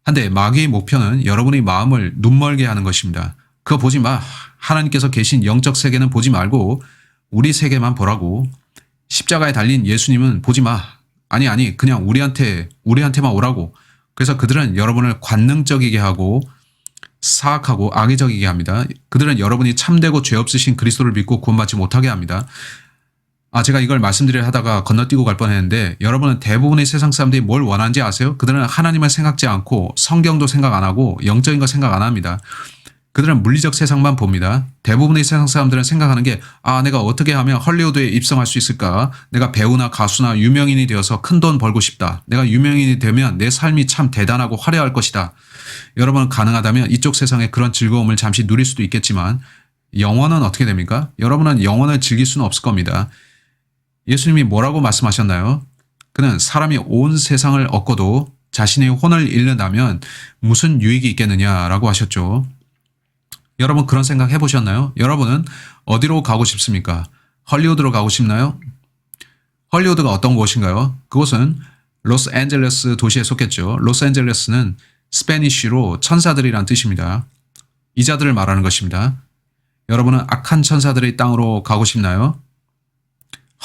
한데 마귀의 목표는 여러분의 마음을 눈멀게 하는 것입니다. 그거 보지 마. 하나님께서 계신 영적 세계는 보지 말고 우리 세계만 보라고. 십자가에 달린 예수님은 보지 마. 아니 그냥 우리한테만 오라고. 그래서 그들은 여러분을 관능적이게 하고 사악하고 악의적이게 합니다. 그들은 여러분이 참되고 죄 없으신 그리스도를 믿고 구원받지 못하게 합니다. 제가 이걸 말씀드려 하다가 건너뛰고 갈 뻔했는데 여러분은 대부분의 세상 사람들이 뭘 원하는지 아세요? 그들은 하나님을 생각지 않고 성경도 생각 안 하고 영적인 거 생각 안 합니다. 그들은 물리적 세상만 봅니다. 대부분의 세상 사람들은 생각하는 게 내가 어떻게 하면 헐리우드에 입성할 수 있을까? 내가 배우나 가수나 유명인이 되어서 큰 돈 벌고 싶다. 내가 유명인이 되면 내 삶이 참 대단하고 화려할 것이다. 여러분은 가능하다면 이쪽 세상의 그런 즐거움을 잠시 누릴 수도 있겠지만 영원은 어떻게 됩니까? 여러분은 영원을 즐길 수는 없을 겁니다. 예수님이 뭐라고 말씀하셨나요? 그는 사람이 온 세상을 얻고도 자신의 혼을 잃는다면 무슨 유익이 있겠느냐라고 하셨죠. 여러분 그런 생각 해보셨나요? 여러분은 어디로 가고 싶습니까? 헐리우드로 가고 싶나요? 헐리우드가 어떤 곳인가요? 그곳은 로스앤젤레스 도시에 속했죠. 로스앤젤레스는 스페니쉬로 천사들이란 뜻입니다. 이자들을 말하는 것입니다. 여러분은 악한 천사들의 땅으로 가고 싶나요?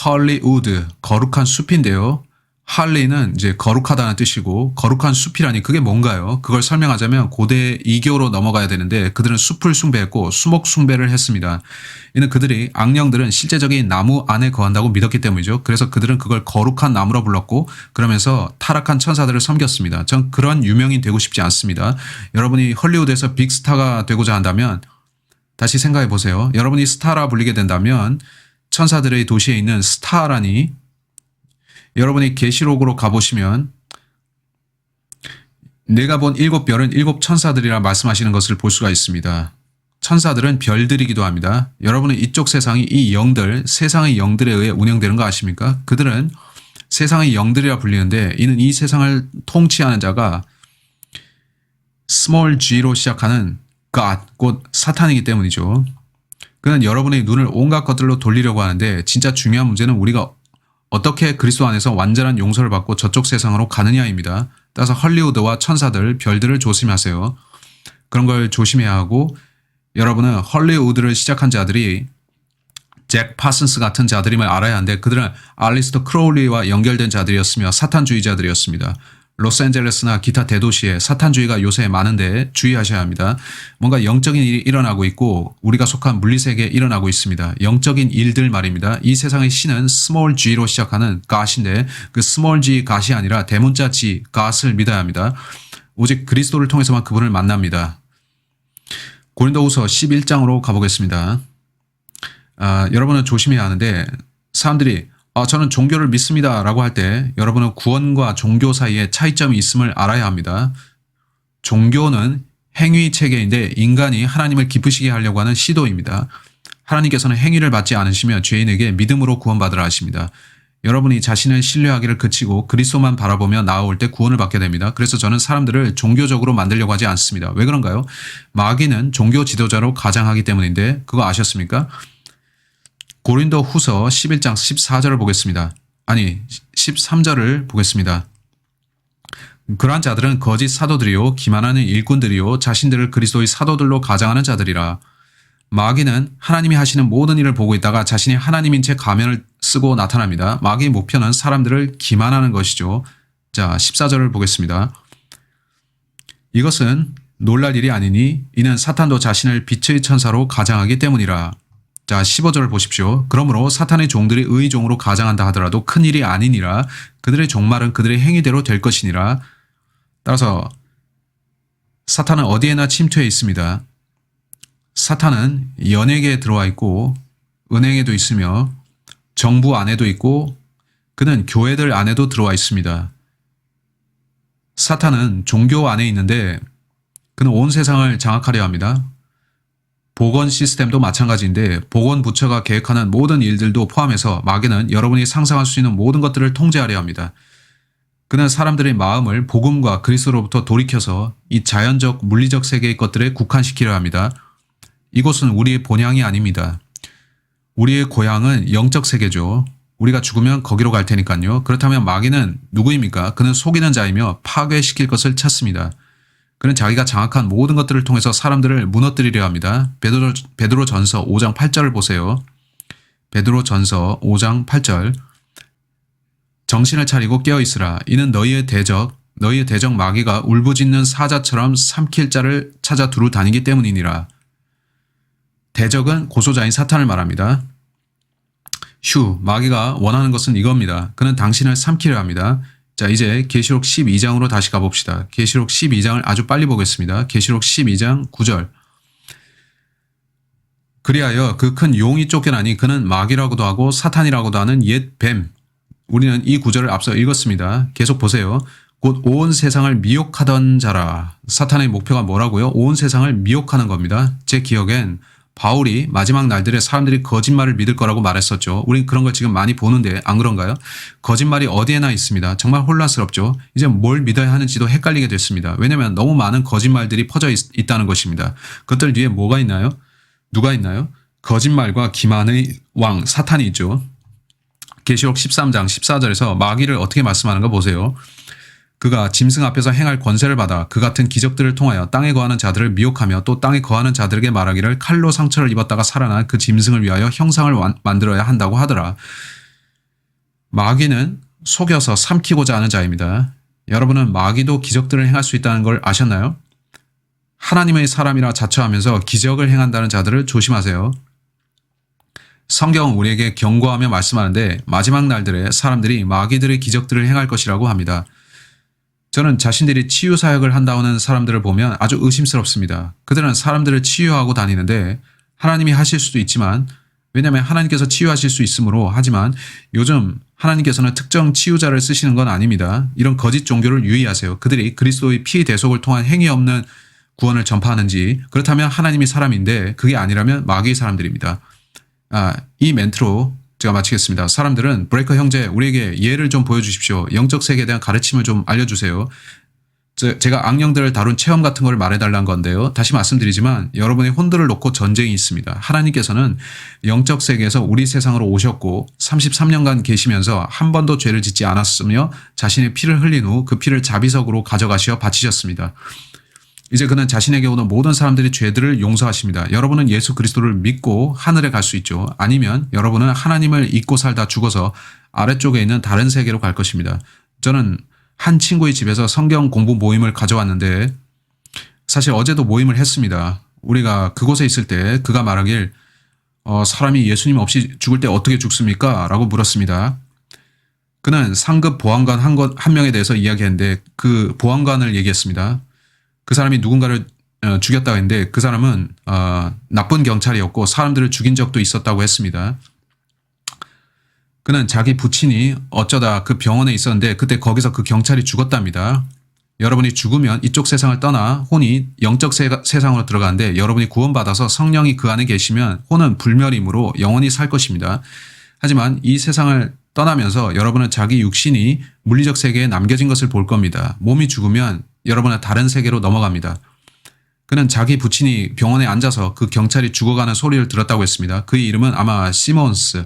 헐리우드, 거룩한 숲인데요. 할리는 이제 거룩하다는 뜻이고 거룩한 숲이라니 그게 뭔가요? 그걸 설명하자면 고대 이교로 넘어가야 되는데 그들은 숲을 숭배했고 수목 숭배를 했습니다. 이는 그들이 악령들은 실제적인 나무 안에 거한다고 믿었기 때문이죠. 그래서 그들은 그걸 거룩한 나무로 불렀고 그러면서 타락한 천사들을 섬겼습니다. 전 그런 유명인 되고 싶지 않습니다. 여러분이 헐리우드에서 빅스타가 되고자 한다면 다시 생각해 보세요. 여러분이 스타라 불리게 된다면 천사들의 도시에 있는 스타라니 여러분이 계시록으로 가보시면 내가 본 7별은 7천사들이라 말씀하시는 것을 볼 수가 있습니다. 천사들은 별들이기도 합니다. 여러분은 이쪽 세상이 이 영들, 세상의 영들에 의해 운영되는 거 아십니까? 그들은 세상의 영들이라 불리는데 이는 이 세상을 통치하는 자가 small g로 시작하는 God, 곧 사탄이기 때문이죠. 그는 여러분의 눈을 온갖 것들로 돌리려고 하는데 진짜 중요한 문제는 우리가 어떻게 그리스도 안에서 완전한 용서를 받고 저쪽 세상으로 가느냐입니다. 따라서 헐리우드와 천사들, 별들을 조심하세요. 그런 걸 조심해야 하고 여러분은 헐리우드를 시작한 자들이 잭 파슨스 같은 자들임을 알아야 하는데 그들은 알리스터 크로울리와 연결된 자들이었으며 사탄주의자들이었습니다. 로스앤젤레스나 기타 대도시에 사탄주의가 요새 많은데 주의하셔야 합니다. 뭔가 영적인 일이 일어나고 있고 우리가 속한 물리세계에 일어나고 있습니다. 영적인 일들 말입니다. 이 세상의 신은 small g로 시작하는 God인데 그 small g God이 아니라 대문자 G, God을 믿어야 합니다. 오직 그리스도를 통해서만 그분을 만납니다. 고린도후서 11장으로 가보겠습니다. 여러분은 조심해야 하는데 사람들이 저는 종교를 믿습니다 라고 할 때 여러분은 구원과 종교 사이에 차이점이 있음을 알아야 합니다. 종교는 행위 체계인데 인간이 하나님을 기쁘시게 하려고 하는 시도입니다. 하나님께서는 행위를 받지 않으시며 죄인에게 믿음으로 구원받으라 하십니다. 여러분이 자신을 신뢰하기를 그치고 그리스도만 바라보며 나아올 때 구원을 받게 됩니다. 그래서 저는 사람들을 종교적으로 만들려고 하지 않습니다. 왜 그런가요? 마귀는 종교 지도자로 가장하기 때문인데 그거 아셨습니까? 고린도 후서 11장 14절을 보겠습니다. 아니 13절을 보겠습니다. 그러한 자들은 거짓 사도들이요 기만하는 일꾼들이요 자신들을 그리스도의 사도들로 가장하는 자들이라. 마귀는 하나님이 하시는 모든 일을 보고 있다가 자신이 하나님인 채 가면을 쓰고 나타납니다. 마귀의 목표는 사람들을 기만하는 것이죠. 자, 14절을 보겠습니다. 이것은 놀랄 일이 아니니 이는 사탄도 자신을 빛의 천사로 가장하기 때문이라. 자, 15절을 보십시오. 그러므로 사탄의 종들이 의의 종으로 가장한다 하더라도 큰 일이 아니니라. 그들의 종말은 그들의 행위대로 될 것이니라. 따라서 사탄은 어디에나 침투해 있습니다. 사탄은 연예계에 들어와 있고 은행에도 있으며 정부 안에도 있고 그는 교회들 안에도 들어와 있습니다. 사탄은 종교 안에 있는데 그는 온 세상을 장악하려 합니다. 보건 시스템도 마찬가지인데 보건부처가 계획하는 모든 일들도 포함해서 마귀는 여러분이 상상할 수 있는 모든 것들을 통제하려 합니다. 그는 사람들의 마음을 복음과 그리스도로부터 돌이켜서 이 자연적 물리적 세계의 것들에 국한시키려 합니다. 이곳은 우리의 본향이 아닙니다. 우리의 고향은 영적 세계죠. 우리가 죽으면 거기로 갈 테니까요. 그렇다면 마귀는 누구입니까? 그는 속이는 자이며 파괴시킬 것을 찾습니다. 그는 자기가 장악한 모든 것들을 통해서 사람들을 무너뜨리려 합니다. 베드로전서 5장 8절을 보세요. 베드로전서 5장 8절. 정신을 차리고 깨어있으라. 이는 너희의 대적 마귀가 울부짖는 사자처럼 삼킬 자를 찾아 두루 다니기 때문이니라. 대적은 고소자인 사탄을 말합니다. 마귀가 원하는 것은 이겁니다. 그는 당신을 삼키려 합니다. 자, 이제 계시록 12장으로 다시 가봅시다. 계시록 12장을 아주 빨리 보겠습니다. 계시록 12장 9절. 그리하여 그 큰 용이 쫓겨나니 그는 마귀라고도 하고 사탄이라고도 하는 옛 뱀. 우리는 이 구절을 앞서 읽었습니다. 계속 보세요. 곧 온 세상을 미혹하던 자라. 사탄의 목표가 뭐라고요? 온 세상을 미혹하는 겁니다. 제 기억엔 바울이 마지막 날들에 사람들이 거짓말을 믿을 거라고 말했었죠. 우린 그런 걸 지금 많이 보는데 안 그런가요? 거짓말이 어디에나 있습니다. 정말 혼란스럽죠. 이제 뭘 믿어야 하는지도 헷갈리게 됐습니다. 왜냐하면 너무 많은 거짓말들이 퍼져 있다는 것입니다. 그것들 뒤에 뭐가 있나요? 누가 있나요? 거짓말과 기만의 왕 사탄이 있죠. 계시록 13장 14절에서 마귀를 어떻게 말씀하는가 보세요. 그가 짐승 앞에서 행할 권세를 받아 그 같은 기적들을 통하여 땅에 거하는 자들을 미혹하며 또 땅에 거하는 자들에게 말하기를 칼로 상처를 입었다가 살아난 그 짐승을 위하여 형상을 만들어야 한다고 하더라. 마귀는 속여서 삼키고자 하는 자입니다. 여러분은 마귀도 기적들을 행할 수 있다는 걸 아셨나요? 하나님의 사람이라 자처하면서 기적을 행한다는 자들을 조심하세요. 성경은 우리에게 경고하며 말씀하는데 마지막 날들에 사람들이 마귀들의 기적들을 행할 것이라고 합니다. 저는 자신들이 치유 사역을 한다는 사람들을 보면 아주 의심스럽습니다. 그들은 사람들을 치유하고 다니는데 하나님이 하실 수도 있지만 왜냐하면 하나님께서 치유하실 수 있으므로 하지만 요즘 하나님께서는 특정 치유자를 쓰시는 건 아닙니다. 이런 거짓 종교를 유의하세요. 그들이 그리스도의 피 대속을 통한 행위 없는 구원을 전파하는지 그렇다면 하나님이 사람인데 그게 아니라면 마귀의 사람들입니다. 이 멘트로 제가 마치겠습니다. 사람들은 브레이커 형제 우리에게 예를 좀 보여주십시오. 영적 세계에 대한 가르침을 좀 알려주세요. 제가 악령들을 다룬 체험 같은 걸 말해달라는 건데요. 다시 말씀드리지만 여러분의 혼들을 놓고 전쟁이 있습니다. 하나님께서는 영적 세계에서 우리 세상으로 오셨고 33년간 계시면서 한 번도 죄를 짓지 않았으며 자신의 피를 흘린 후 그 피를 자비석으로 가져가시어 바치셨습니다. 이제 그는 자신에게 오는 모든 사람들의 죄들을 용서하십니다. 여러분은 예수 그리스도를 믿고 하늘에 갈 수 있죠. 아니면 여러분은 하나님을 잊고 살다 죽어서 아래쪽에 있는 다른 세계로 갈 것입니다. 저는 한 친구의 집에서 성경 공부 모임을 가져왔는데 사실 어제도 모임을 했습니다. 우리가 그곳에 있을 때 그가 말하길 사람이 예수님 없이 죽을 때 어떻게 죽습니까? 라고 물었습니다. 그는 상급 보안관 한 명에 대해서 이야기했는데 그 보안관을 얘기했습니다. 그 사람이 누군가를 죽였다고 했는데 그 사람은 나쁜 경찰이었고 사람들을 죽인 적도 있었다고 했습니다. 그는 자기 부친이 어쩌다 그 병원에 있었는데 그때 거기서 그 경찰이 죽었답니다. 여러분이 죽으면 이쪽 세상을 떠나 혼이 영적 세상으로 들어가는데 여러분이 구원받아서 성령이 그 안에 계시면 혼은 불멸이므로 영원히 살 것입니다. 하지만 이 세상을 떠나면서 여러분은 자기 육신이 물리적 세계에 남겨진 것을 볼 겁니다. 몸이 죽으면 여러분은 다른 세계로 넘어갑니다. 그는 자기 부친이 병원에 앉아서 그 경찰이 죽어가는 소리를 들었다고 했습니다. 그의 이름은 아마 시몬스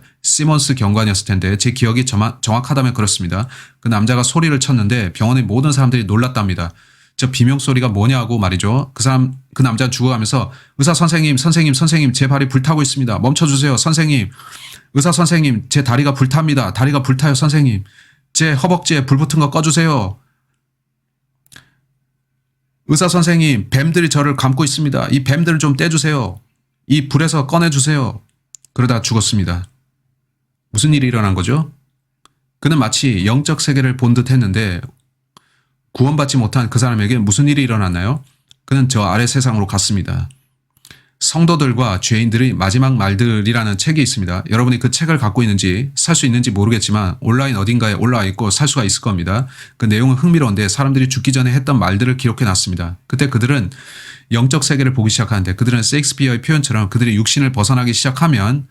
경관이었을 텐데 제 기억이 정확하다면 그렇습니다. 그 남자가 소리를 쳤는데 병원의 모든 사람들이 놀랐답니다. 저 비명소리가 뭐냐고 말이죠. 그 남자는 죽어가면서 의사 선생님, 제 발이 불타고 있습니다. 멈춰주세요, 선생님. 의사 선생님, 제 다리가 불탑니다. 다리가 불타요, 선생님. 제 허벅지에 불 붙은 거 꺼주세요. 의사 선생님, 뱀들이 저를 감고 있습니다. 이 뱀들을 좀 떼주세요. 이 불에서 꺼내주세요. 그러다 죽었습니다. 무슨 일이 일어난 거죠? 그는 마치 영적 세계를 본 듯 했는데 구원받지 못한 그 사람에게 무슨 일이 일어났나요? 그는 저 아래 세상으로 갔습니다. 성도들과 죄인들의 마지막 말들이라는 책이 있습니다. 여러분이 그 책을 갖고 있는지 살 수 있는지 모르겠지만 온라인 어딘가에 올라와 있고 살 수가 있을 겁니다. 그 내용은 흥미로운데 사람들이 죽기 전에 했던 말들을 기록해 놨습니다. 그때 그들은 영적 세계를 보기 시작하는데 그들은 셰익스피어의 표현처럼 그들이 육신을 벗어나기 시작하면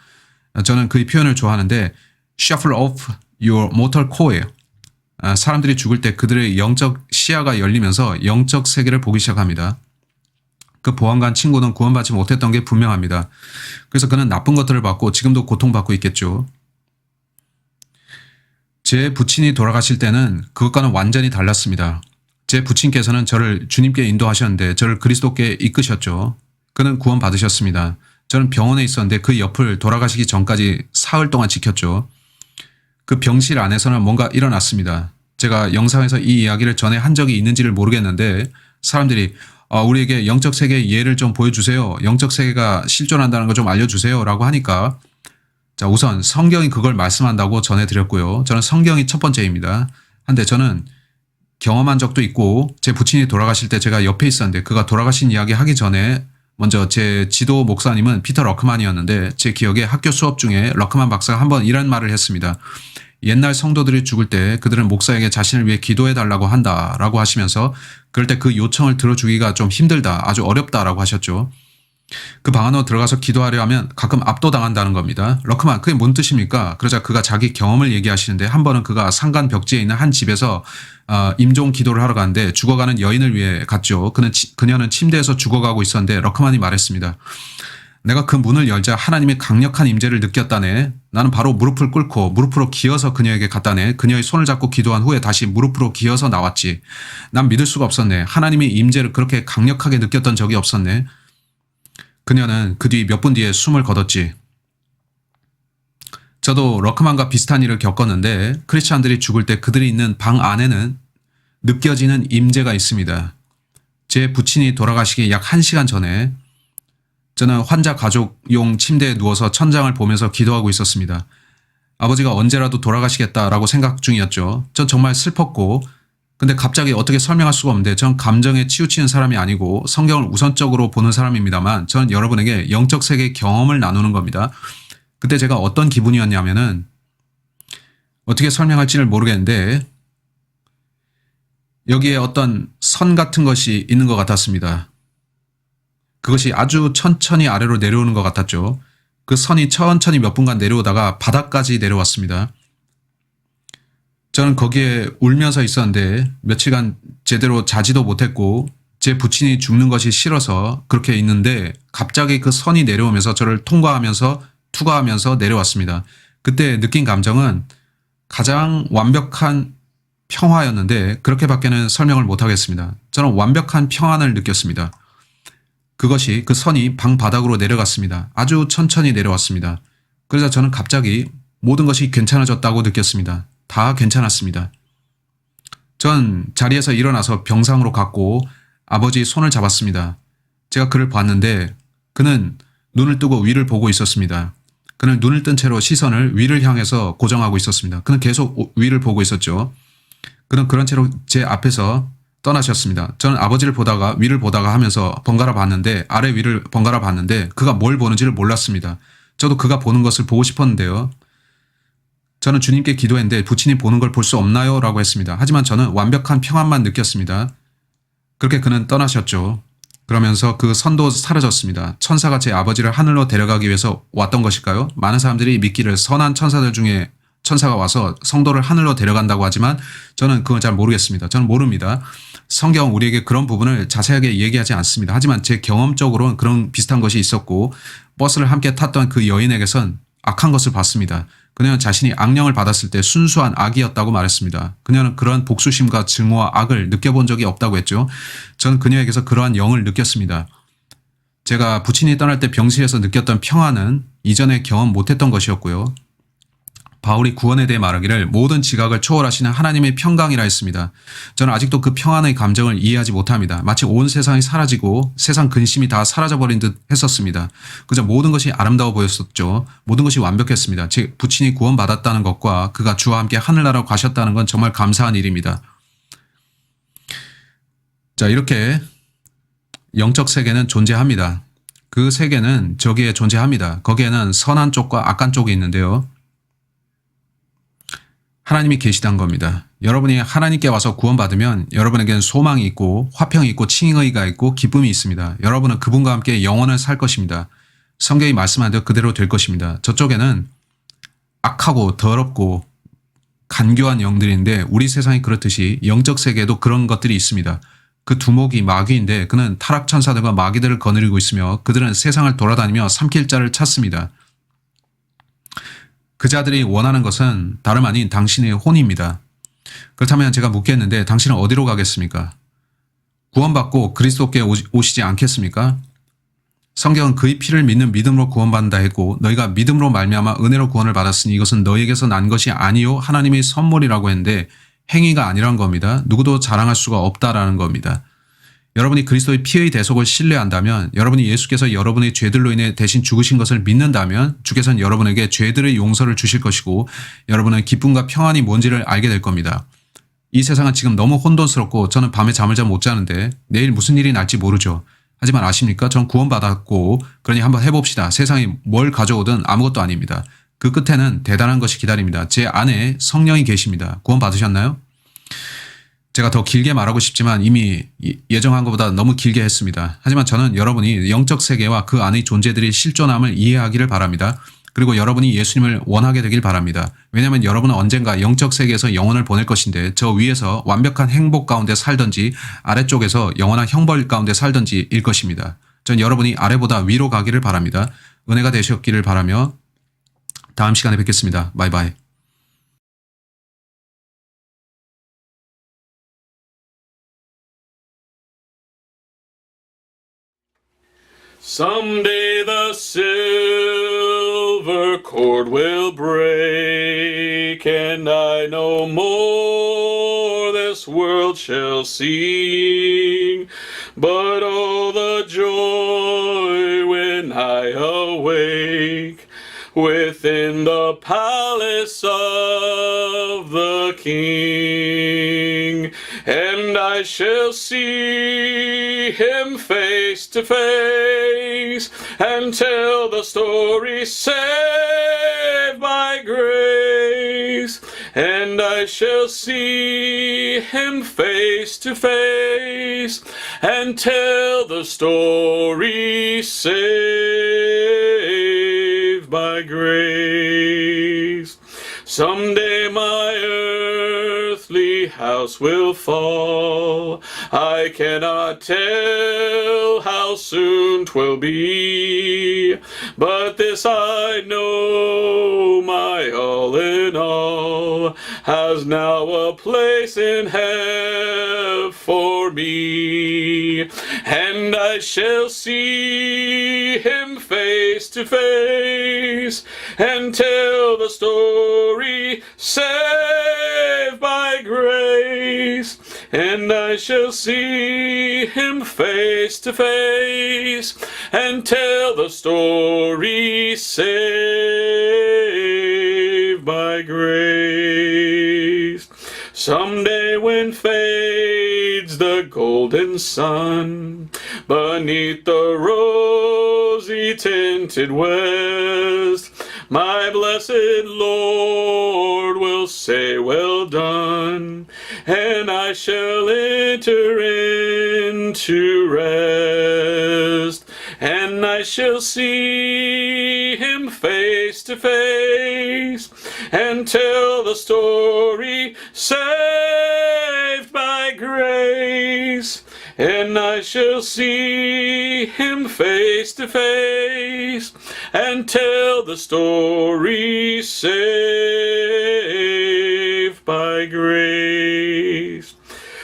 저는 그 표현을 좋아하는데 shuffle off your mortal core예요. 사람들이 죽을 때 그들의 영적 시야가 열리면서 영적 세계를 보기 시작합니다. 그 보안관 친구는 구원받지 못했던 게 분명합니다. 그래서 그는 나쁜 것들을 받고 지금도 고통받고 있겠죠. 제 부친이 돌아가실 때는 그것과는 완전히 달랐습니다. 제 부친께서는 저를 주님께 인도하셨는데 저를 그리스도께 이끄셨죠. 그는 구원받으셨습니다. 저는 병원에 있었는데 그 옆을 돌아가시기 전까지 사흘 동안 지켰죠. 그 병실 안에서는 뭔가 일어났습니다. 제가 영상에서 이 이야기를 전에 한 적이 있는지를 모르겠는데 사람들이 우리에게 영적 세계의 예를 좀 보여주세요. 영적 세계가 실존한다는 거 좀 알려주세요. 라고 하니까 자, 우선 성경이 그걸 말씀한다고 전해드렸고요. 저는 성경이 첫 번째입니다. 한데 저는 경험한 적도 있고 제 부친이 돌아가실 때 제가 옆에 있었는데 그가 돌아가신 이야기 하기 전에 먼저 제 지도 목사님은 피터 러크만이었는데 제 기억에 학교 수업 중에 러크만 박사가 한번 이런 말을 했습니다. 옛날 성도들이 죽을 때 그들은 목사에게 자신을 위해 기도해 달라고 한다라고 하시면서 그럴 때 그 요청을 들어주기가 좀 힘들다, 아주 어렵다라고 하셨죠. 그 방 안으로 들어가서 기도하려 하면 가끔 압도당한다는 겁니다. 러크만, 그게 뭔 뜻입니까? 그러자 그가 자기 경험을 얘기하시는데 한 번은 그가 산간 벽지에 있는 한 집에서 임종 기도를 하러 가는데 죽어가는 여인을 위해 갔죠. 그녀는 침대에서 죽어가고 있었는데 러크만이 말했습니다. 내가 그 문을 열자 하나님의 강력한 임재를 느꼈다네. 나는 바로 무릎을 꿇고 무릎으로 기어서 그녀에게 갔다네. 그녀의 손을 잡고 기도한 후에 다시 무릎으로 기어서 나왔지. 난 믿을 수가 없었네. 하나님의 임재를 그렇게 강력하게 느꼈던 적이 없었네. 그녀는 그 뒤 몇 분 뒤에 숨을 거뒀지. 저도 러크만과 비슷한 일을 겪었는데 크리스찬들이 죽을 때 그들이 있는 방 안에는 느껴지는 임재가 있습니다. 제 부친이 돌아가시기 약 1시간 전에 저는 환자 가족용 침대에 누워서 천장을 보면서 기도하고 있었습니다. 아버지가 언제라도 돌아가시겠다라고 생각 중이었죠. 전 정말 슬펐고 근데 갑자기 어떻게 설명할 수가 없는데 전 감정에 치우치는 사람이 아니고 성경을 우선적으로 보는 사람입니다만 저는 여러분에게 영적 세계의 경험을 나누는 겁니다. 그때 제가 어떤 기분이었냐면은 어떻게 설명할지를 모르겠는데 여기에 어떤 선 같은 것이 있는 것 같았습니다. 그것이 아주 천천히 아래로 내려오는 것 같았죠. 그 선이 천천히 몇 분간 내려오다가 바닥까지 내려왔습니다. 저는 거기에 울면서 있었는데 며칠간 제대로 자지도 못했고 제 부친이 죽는 것이 싫어서 그렇게 있는데 갑자기 그 선이 내려오면서 저를 통과하면서 투과하면서 내려왔습니다. 그때 느낀 감정은 가장 완벽한 평화였는데 그렇게밖에는 설명을 못하겠습니다. 저는 완벽한 평안을 느꼈습니다. 그것이 그 선이 방 바닥으로 내려갔습니다. 아주 천천히 내려왔습니다. 그래서 저는 갑자기 모든 것이 괜찮아졌다고 느꼈습니다. 다 괜찮았습니다. 전 자리에서 일어나서 병상으로 갔고 아버지 손을 잡았습니다. 제가 그를 봤는데 그는 눈을 뜨고 위를 보고 있었습니다. 그는 눈을 뜬 채로 시선을 위를 향해서 고정하고 있었습니다. 그는 계속 위를 보고 있었죠. 그는 그런 채로 제 앞에서 떠나셨습니다. 저는 아버지를 보다가 위를 보다가 하면서 번갈아 봤는데 아래 위를 번갈아 봤는데 그가 뭘 보는지를 몰랐습니다. 저도 그가 보는 것을 보고 싶었는데요. 저는 주님께 기도했는데 부친이 보는 걸 볼 수 없나요? 라고 했습니다. 하지만 저는 완벽한 평안만 느꼈습니다. 그렇게 그는 떠나셨죠. 그러면서 그 선도 사라졌습니다. 천사가 제 아버지를 하늘로 데려가기 위해서 왔던 것일까요? 많은 사람들이 믿기를 선한 천사들 중에 천사가 와서 성도를 하늘로 데려간다고 하지만 저는 그건 잘 모르겠습니다. 저는 모릅니다. 성경 우리에게 그런 부분을 자세하게 얘기하지 않습니다. 하지만 제 경험적으로는 그런 비슷한 것이 있었고 버스를 함께 탔던 그 여인에게선 악한 것을 봤습니다. 그녀는 자신이 악령을 받았을 때 순수한 악이었다고 말했습니다. 그녀는 그러한 복수심과 증오와 악을 느껴본 적이 없다고 했죠. 저는 그녀에게서 그러한 영을 느꼈습니다. 제가 부친이 떠날 때 병실에서 느꼈던 평안은 이전에 경험 못했던 것이었고요. 바울이 구원에 대해 말하기를 모든 지각을 초월하시는 하나님의 평강이라 했습니다. 저는 아직도 그 평안의 감정을 이해하지 못합니다. 마치 온 세상이 사라지고 세상 근심이 다 사라져버린 듯 했었습니다. 그저 모든 것이 아름다워 보였었죠. 모든 것이 완벽했습니다. 제 부친이 구원받았다는 것과 그가 주와 함께 하늘나라로 가셨다는 건 정말 감사한 일입니다. 자, 이렇게 영적 세계는 존재합니다. 그 세계는 저기에 존재합니다. 거기에는 선한 쪽과 악한 쪽이 있는데요. 하나님이 계시단 겁니다. 여러분이 하나님께 와서 구원받으면 여러분에게는 소망이 있고 화평이 있고 칭의가 있고 기쁨이 있습니다. 여러분은 그분과 함께 영원을 살 것입니다. 성경이 말씀한 대로 그대로 될 것입니다. 저쪽에는 악하고 더럽고 간교한 영들인데 우리 세상이 그렇듯이 영적 세계에도 그런 것들이 있습니다. 그 두목이 마귀인데 그는 타락천사들과 마귀들을 거느리고 있으며 그들은 세상을 돌아다니며 삼킬 자를 찾습니다. 그 자들이 원하는 것은 다름 아닌 당신의 혼입니다. 그렇다면 제가 묻겠는데 당신은 어디로 가겠습니까? 구원받고 그리스도께 오시지 않겠습니까? 성경은 그의 피를 믿는 믿음으로 구원받는다 했고 너희가 믿음으로 말미암아 은혜로 구원을 받았으니 이것은 너희에게서 난 것이 아니요 하나님의 선물이라고 했는데 행위가 아니란 겁니다. 누구도 자랑할 수가 없다라는 겁니다. 여러분이 그리스도의 피의 대속을 신뢰한다면 여러분이 예수께서 여러분의 죄들로 인해 대신 죽으신 것을 믿는다면 주께서는 여러분에게 죄들의 용서를 주실 것이고 여러분은 기쁨과 평안이 뭔지를 알게 될 겁니다. 이 세상은 지금 너무 혼돈스럽고 저는 밤에 잠을 잘 못 자는데 내일 무슨 일이 날지 모르죠. 하지만 아십니까? 전 구원받았고 그러니 한번 해봅시다. 세상이 뭘 가져오든 아무것도 아닙니다. 그 끝에는 대단한 것이 기다립니다. 제 안에 성령이 계십니다. 구원받으셨나요? 제가 더 길게 말하고 싶지만 이미 예정한 것보다 너무 길게 했습니다. 하지만 저는 여러분이 영적 세계와 그 안의 존재들이 실존함을 이해하기를 바랍니다. 그리고 여러분이 예수님을 원하게 되길 바랍니다. 왜냐하면 여러분은 언젠가 영적 세계에서 영혼을 보낼 것인데 저 위에서 완벽한 행복 가운데 살든지 아래쪽에서 영원한 형벌 가운데 살든지 일 것입니다. 전 여러분이 아래보다 위로 가기를 바랍니다. 은혜가 되셨기를 바라며 다음 시간에 뵙겠습니다. 바이바이. Someday the silver cord will break, and I no more this world shall see. But oh, the joy when I awake within the palace of the King, and I shall see him face to face, and tell the story saved by grace. And I shall see him face to face, and tell the story saved by grace. Someday my earthly house will fall. I cannot tell how soon 'twill be, but this I know, my all in all has now a place in heaven for me. And I shall see him face to face, and tell the story saved by grace. And I shall see him face to face, and tell the story saved by grace. Someday when fades the golden sun beneath the rosy tinted west, my blessed Lord will say, well done. and I shall enter into rest, and I shall see him face to face, and tell the story, saved by grace. And I shall see him face to face, and tell the story, saved by grace.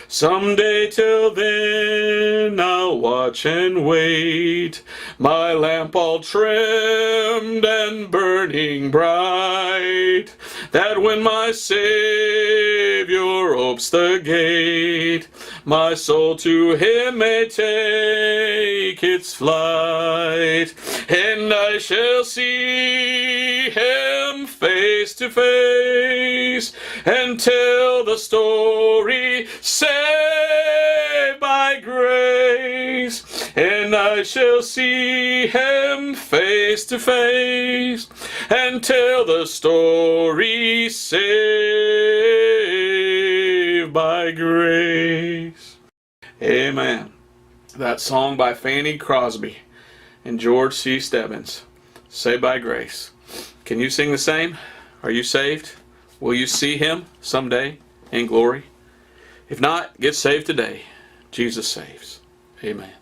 Someday, till then, I'll watch and wait, my lamp all trimmed and burning bright, that when my Savior opes the gate, my soul to him may take its flight, and I shall see him face to face, and tell the story, saved by grace. And I shall see him face to face, and tell the story, saved by grace. Amen. That song by Fanny Crosby and George C. Stebbins, Saved by Grace. Can you sing the same? Are you saved? Will you see him someday in glory? If not, get saved today. Jesus saves. Amen.